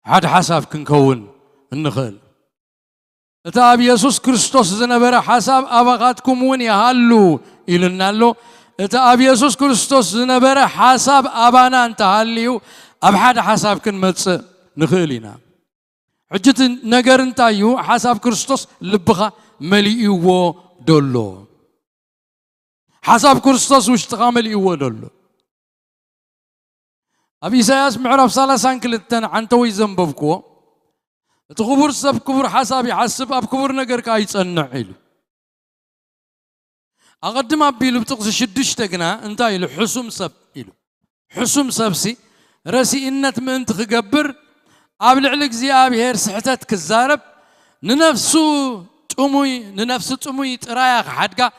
هذا حسب كنكون النخل تاب يسوع كريستوس زنبرة حسب أبغاتكم وين يهالو إلنا له تاب يسوع كريستوس زنبرة حسب أبانا أنت هاليو أبحد حسب كن متس نخلينا حجة نجار انتايو حسب كريستوس لبغا مليو دولو حسب كريستوس واشتغى مليو دولو أبي سياس معرف صلاة سانكلتن عن توي زنببكو تخبر سب كبر حسابي حسب أب كبر نجار كايت النعيل أقدم أبيلو بتقص شدش تجنا انتاي له حسم سب إلو حسم سبسي راسي إنت من تخجبر قبل عليك زيابي هير سحتت كزارب ننفسو تأموي ترايق حدقة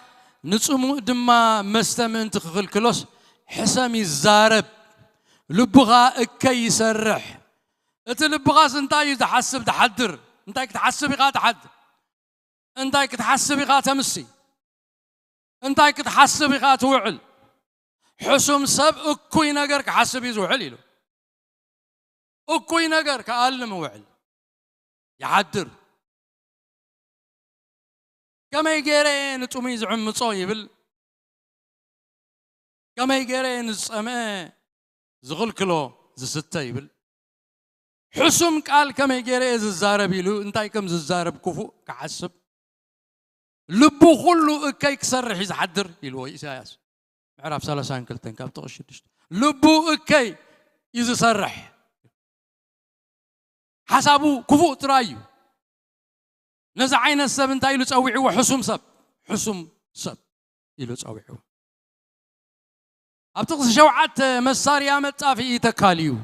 نتأمو دما مستمن تخل كلوس حسامي الزارب لبغا كي يسرح لبغا انتاي تحسب تحدر انتاي تحسب غا تحدر انتاي تحسب غا تمسي انتاي تحسب غا توعل حسم سب اكوي نجر كحسب يزوعل له اكوي نجر كألم وعل يعدر كما يجرين تؤمي زعم صايبل كما يجرين السماء زغل كلو زستايبل حسم قال كما يجري ززارب يلو انتاي كم ززارب كفو كحسب لبو كله اكاي كسرح يحدر يلو إساياس معرف 3 كلتن كاب تقشدش لبو اكاي يزسرح حسابو كفو ترايو نزع عين السب انتاي له تصويعو حسم سب يلو تصويعو أبتقص شوعات مساريا متافي تكاليو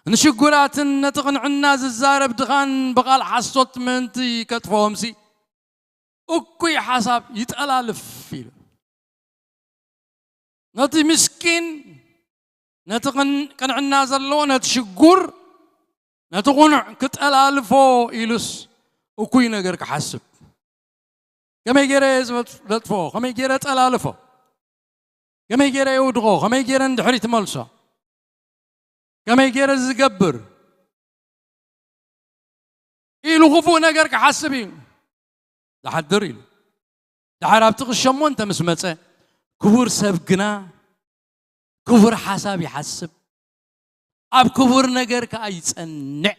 نشقرات نتقن عناز الزارب دغان بقال حصوت منتي كتفهم سي أكوي حساب يتألالف فيه نتي مسكين نتقن كان عناز اللون نتشقر نتقن كتألالفو إلس أكوي نجرك حسب كما يجرز لطفو كما يجرز ألالفو كما يجري يودغو كما يجري ندحري تملصه كما يجري زقبر إلو غفو نجرك حسبين لحدر إلو لحراب تغشمو أنت مسمته كبر سبقنا كبر حساب يحسب أب كبر نجر كأيصنع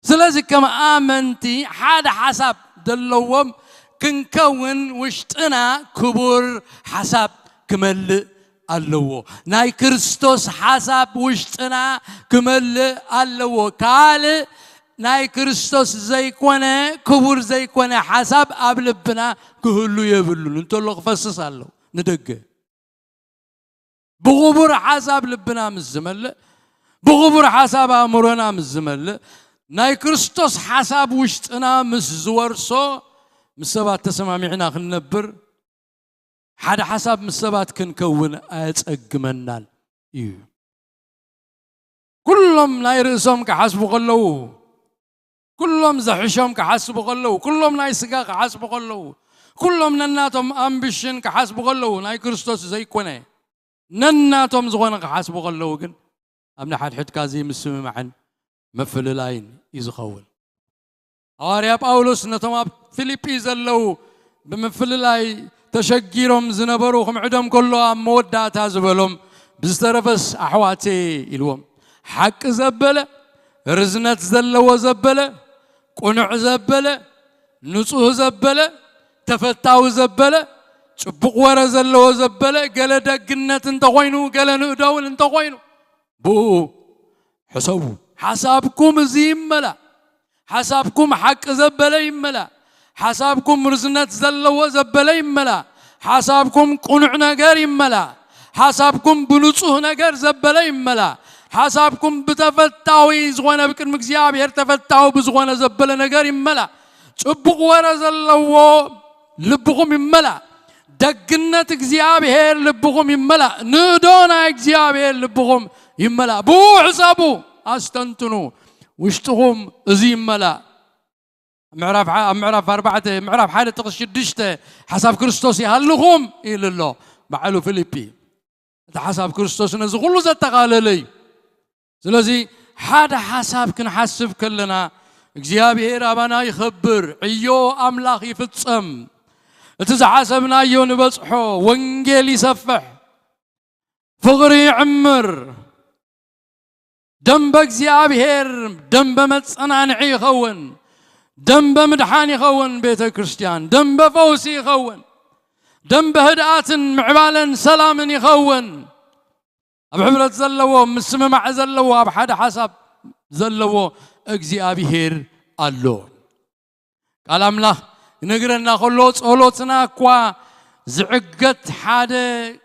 سلازي كما آمنتي حدا حساب دلوهم كنكون وشتنا كبر حساب كمل اللو ناي كريستوس حساب وشتنا كمل اللو قال ناي كريستوس زي كونه كبر زي كونه حساب قبلبنا كهلو يبلون انتو لو فسس الله ندق بغبر حساب لبنا مزمل بغبر حساب امرنا مزمل ناي كريستوس حساب وشتنا مسزورسو مسبات تسمعنا خنبر حدا حساب مسبات كنكون أتأجمنال كلهم ناي رئيسهم كحسبوا قلو كلهم زحشهم كحسبوا قلو كلهم ناي سقا كحسبوا قلو كلهم نناتهم أمبيشن كحسبوا قلو ناي كريستوس زي كونه نناتهم زغنا كحسبوا قلو جن أمنا حد كازي مسمى معن مفل لاين يزخول أريا باولوس نتما فيليبي زلوا بمفل لاي تشجيرهم زنبروهم عدم كله مودات هزبلهم بسترفس أحواتي إلهم حق زبلة رزنت زلوا زبلة قنع زبلة نصوه زبلة تفتاو زبلة شبق ورا زلوا زبلة قال دقنة انت وينو قال نؤداول انت وينو بو حسابو حسابكم زيم ملا حسابكم حق زبلة يملا حسابكم رزنت زلوا زبلة يملا حسابكم قنع نجار يملا حسابكم بنصوه نجار زبلة يملا حسابكم بتفتاوي زغنا بكن مكزياب يرتفتاو بزغنا زبلة نجار يملا شبق ورا زلوا لبقهم يملا دقنة اكزياب هير لبقهم يملا ندونا اكزياب هير لبقهم يملا بو حسابو استنتنو وشتهم زين ملا معرف أربعة معرف حالة تقص شدشته حساب كريستوس يهلهم إلى الله بعلو فيليبي حساب كريستوس نزغلو زت قال لي سلازي هذا حساب كن حسب كلنا እግዚአብሔር አባና ይخبر عيو أملاخ يفتصم اتزحسبنا يون بصحو وانجيل يسفح فغري عمر دم بእግዚአብሔር دم بمتصنعنع يخون دم بمدحان يخون بيت كريستيان دم بفوس يخون دم بهدات معبالا سلام يخون بحبرة زلوا مسمع زلوا بحد حسب زلوا እግዚአብሔር አለው قال املا نغرنا كله ጸሎትና እኳ ዝዕገት ሓደ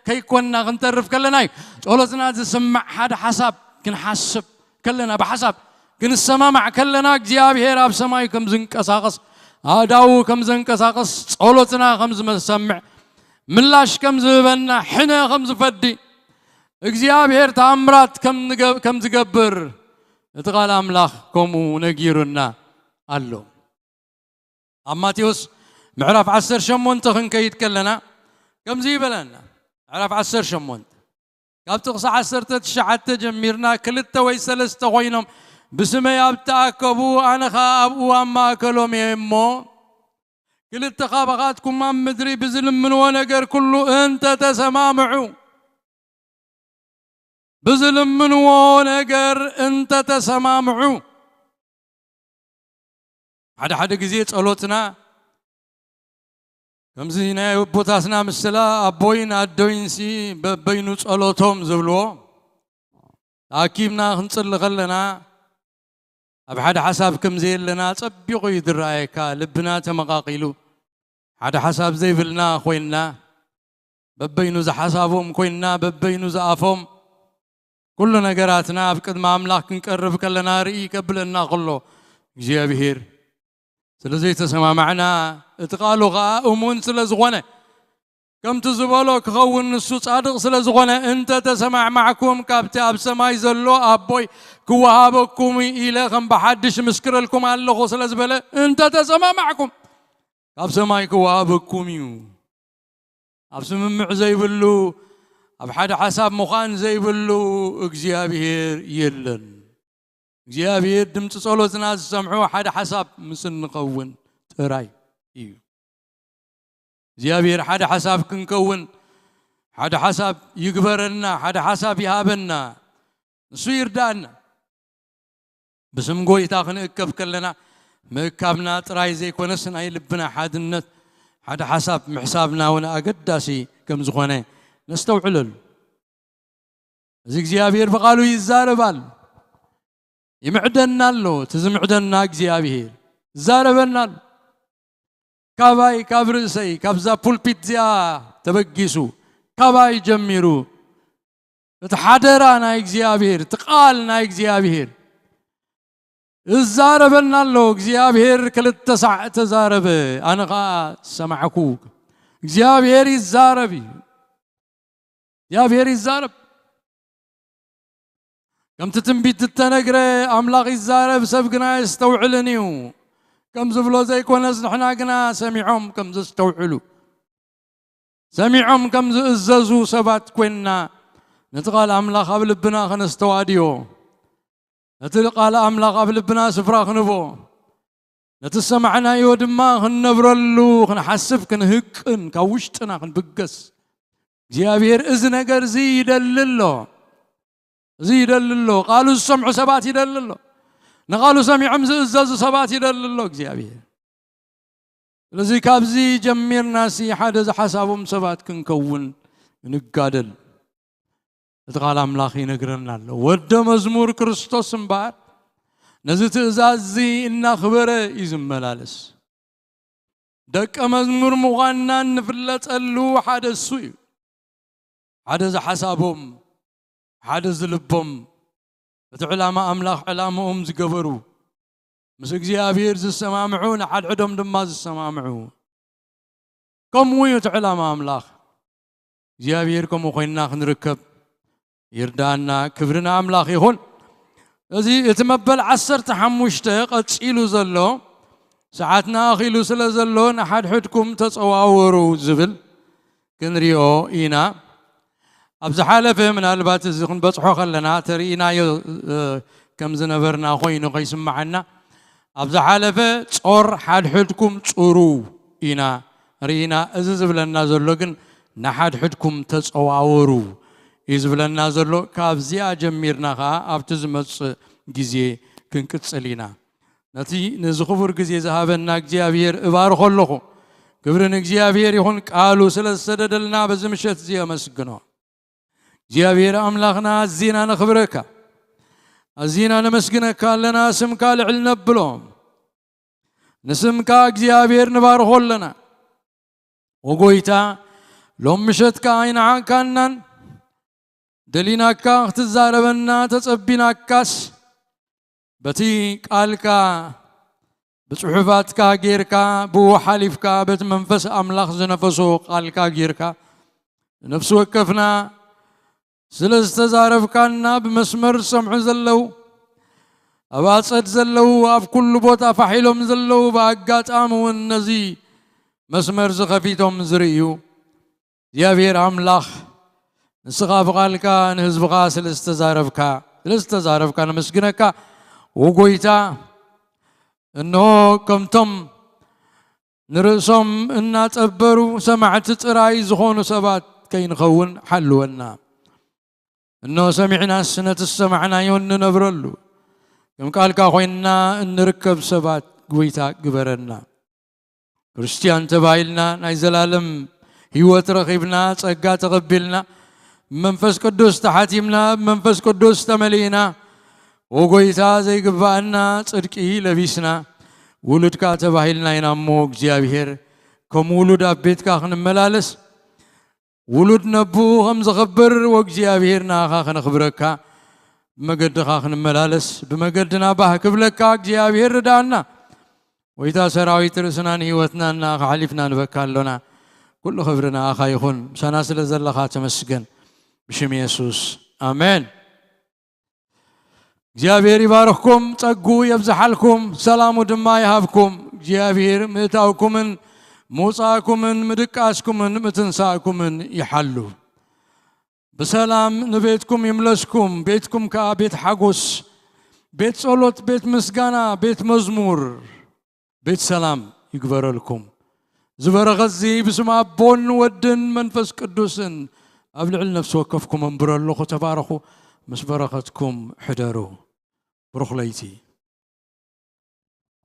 ከይኮንና ክንተርፍ ከለናይ ጸሎትና ዝስማዕ ሓደ حساب كنحسب كلنا بحسب كنسمع كلنا እግዚአብሔር ኣብ ሰማይ ከም ዝንቀሳቀስ አዳው ከም ዝንቀሳቀስ ጸሎትና ከም ዝመስምዕ ምላሽ ከም ዝበና ሕነ ከም ዝፈዲ እግዚአብሔር ተአምራት ከም ዝገብር እትቃል አምላኽ ኮሙ ነጊሩና አሎ አማቴዎስ ምዕራፍ 18 ክንከይድ ከለና ከምዚ ይበለና ምዕራፍ 18 قابت قصة عسرت تشعت جميرنا كلتا ويسلست خوينهم بسمي أبتأكبو أنا خابو أما كلهم يمو كلتا خابقاتكم ما مدري بزلم من ونقر كله أنت تسمامعو بزلم من ونقر أنت تسمامعو حدا قزيت ألوتنا كم زينا بوتاسنا مسلا أبوين أدوين سي بينوس ألوتهم زبلو أكيمنا خنصل لغلنا أبحد حساب كم زي لنا تبيقوا يدرائكا لبنا تمقاقيلو حد حساب زي فلنا خوينا ببينوز حسابهم خوينا ببينوز أفهم كلنا قراتنا بقد ما أملاك نقرب كلنا رئي قبلنا كله እግዚአብሔር ስለዚህ ተሰማ معنا اتقالوا غاؤمون سلازغونه كم تزبالو كخون نسو صادق سلازغونه انت تسمع معكم كابتي اب سماي زلو ابوي كوهابكم اليكم بحدش مسكر لكم الله سلازبله انت تسمع معكم اب سماي كوهابكم اب سمع زي بلو اب حد حساب مخان زي بلو እግዚአብሔር يلن እግዚአብሔር ድምጽ ጸሎትና ዝሰምዑ حد حساب ምስን ንኸውን تراي እግዚአብሔር حد حساب كنكون حدا حساب يقبرنا حدا حساب يهابنا نصير دانا بسم قويتا خنقف كلنا مكابنا تراي زي كونسنا اي لبنا حادنت حدا حساب محسابنا وانا اقداسي كم زخونه نستوعلل زي እግዚአብሔር በቃሉ ይዛረባል ይምዕደናል ትዝምዕደና እግዚአብሔር ይዛረበናል ካባይ ካብርሰይ ካብዛ ፑልፒት ዚያ ተበጊሱ ካባይ ጀሚሩ ተሐደራና እግዚአብሔር ተቃልና እግዚአብሔር ይዛረበናል እግዚአብሔር ክልተ ሰዓት ተዛረበ አንኻ ሰማዕኩ እግዚአብሔር ይዛረብ እግዚአብሔር ይዛረብ كم تتنبيت التنقرة أملاق الزارب سبقنا يستوعلنيو كم زفلو زي كونس نحنا قنا سميعهم كم زستوعلو سميعهم كم زززو سبات كوينا نتقال أملاق قبل بنا خنستواديو نتقال أملاق قبل بنا سفرا خنبو نتسمعنا يودما خنبرلو خنحسب خنهكن كوشتنا خنبقس جيابير إذن زيد اللو زيد اللو قالوا السمع سبات يدللو نقالوا سمع مزز سبات يدللو እግዚአብሔር لذي كابزي جمير ناسي حدث حسابهم سبات كنكون نقادل تقال املاخي نقرنا له ود مزمور كريستوس مبار نزي تزازي ان خبره يزملالس دق مزمور مغنى نفلطلو حدث حدث حسابهم حدث لبهم علماء أملاخ علامهم زقبروا مس እግዚአብሔር زسمامعون حد عدم دما زسمامعو كم ويت علماء أملاخ እግዚአብሔር كم خوينا خنركب يردانا كبرنا أملاخ يخون እዚህ يتمبل 10 حموشته قصيلو زلو ساعتنا اخيلو ስለዘሎ نحد حدكم تصواورو زبل كنريو إينا أبز حالفه من البات زخن بصحو خلنا ترينا كم زنبرنا خوينو قيسم معنا أبز حالفه صور حد حدكم صورو إنا رينا أززبلنا زلوكن نحد حدكم تصواورو يزبلنا زلو كابزيا جميرنا خا أبتزمت جزي كنكتسلينا نتي نزخفر جزي ذهبنا እግዚአብሔር እባርኮለኹ ክብርን እግዚአብሔር ይሁን ቃሉ ስለሰደደልና በዝምሸት ዚያ መስግነው እግዚአብሔር አምላክና ዚና ነኽብረካ ዚና ነመስግነካ ለና ስምካ ልዕል ነብሎ ንስምካ እግዚአብሔር ንባርኮለና ወጎይታ ሎምሸትካ አይናካናን ደሊናካ ክትዛረበና ተጸቢናካስ በቲ ቃልካ بصحفاتك غيركا بو حليفك بيت منفس املاخ زنفسو قالكا غيركا نفس وقفنا سلستزارفكنا بمسمر سمع زلو اباصد زلو اف كل بوتا فحيلهم زلو باغاطام ونزي مسمر زخفيتهم زريو يا بير املاخ نسخاف قالكا نحزبكا سلستزارفكا نمسكنكا وغويتا إنه كمتم نرسم إن تأبروا سمعت تراي زخون سبات كين خون حلونا إنه سمعنا السنة السمعنا يون نبرلو كم قال كاخوينا إن نركب سبات قويتا قبرنا كريستيان تبايلنا نايزل عالم هيوت رخيبنا تسقى تقبلنا منفس قدوس تحاتيمنا منفس قدوس تملينا وقويتا زي قبعنا صدقي لبيسنا ولد كاتباهلنا ينامو እግዚአብሔር كمولد أبيتك خن ملالس ولد نبو خمس خبر وእግዚአብሔርና خن خبرك بمجد خن ملالس بمجدنا بحك بلك እግዚአብሔር ردانا ويتا سراويت رسنان هيوتنا خالفنا نبكالنا كل خبرنا أخا يخون سناسل زلخات مسجن بشم يسوس آمين እግዚአብሔር ይባርክኩም ጸጉ ይብዛልኩም ሰላሙ ድማ ይሃብኩም እግዚአብሔር ምታውኩምን ሞጻኩምን ምድቃስኩምን ምትንሳኩምን ይሐሉ በሰላም ንቤትኩም ይምለስኩም ቤትኩም ከቤት ሐጎስ ቤት ጸሎት ቤት ምስጋና ቤት መዝሙር ቤት ሰላም ይግበረልኩም ዝበረኸዚ ብስም አቦን ወድን መንፈስ ቅዱስን أبلع النفس وكفكم انبرلو تبارخوا مش بركتكم حدروا برخ ليتي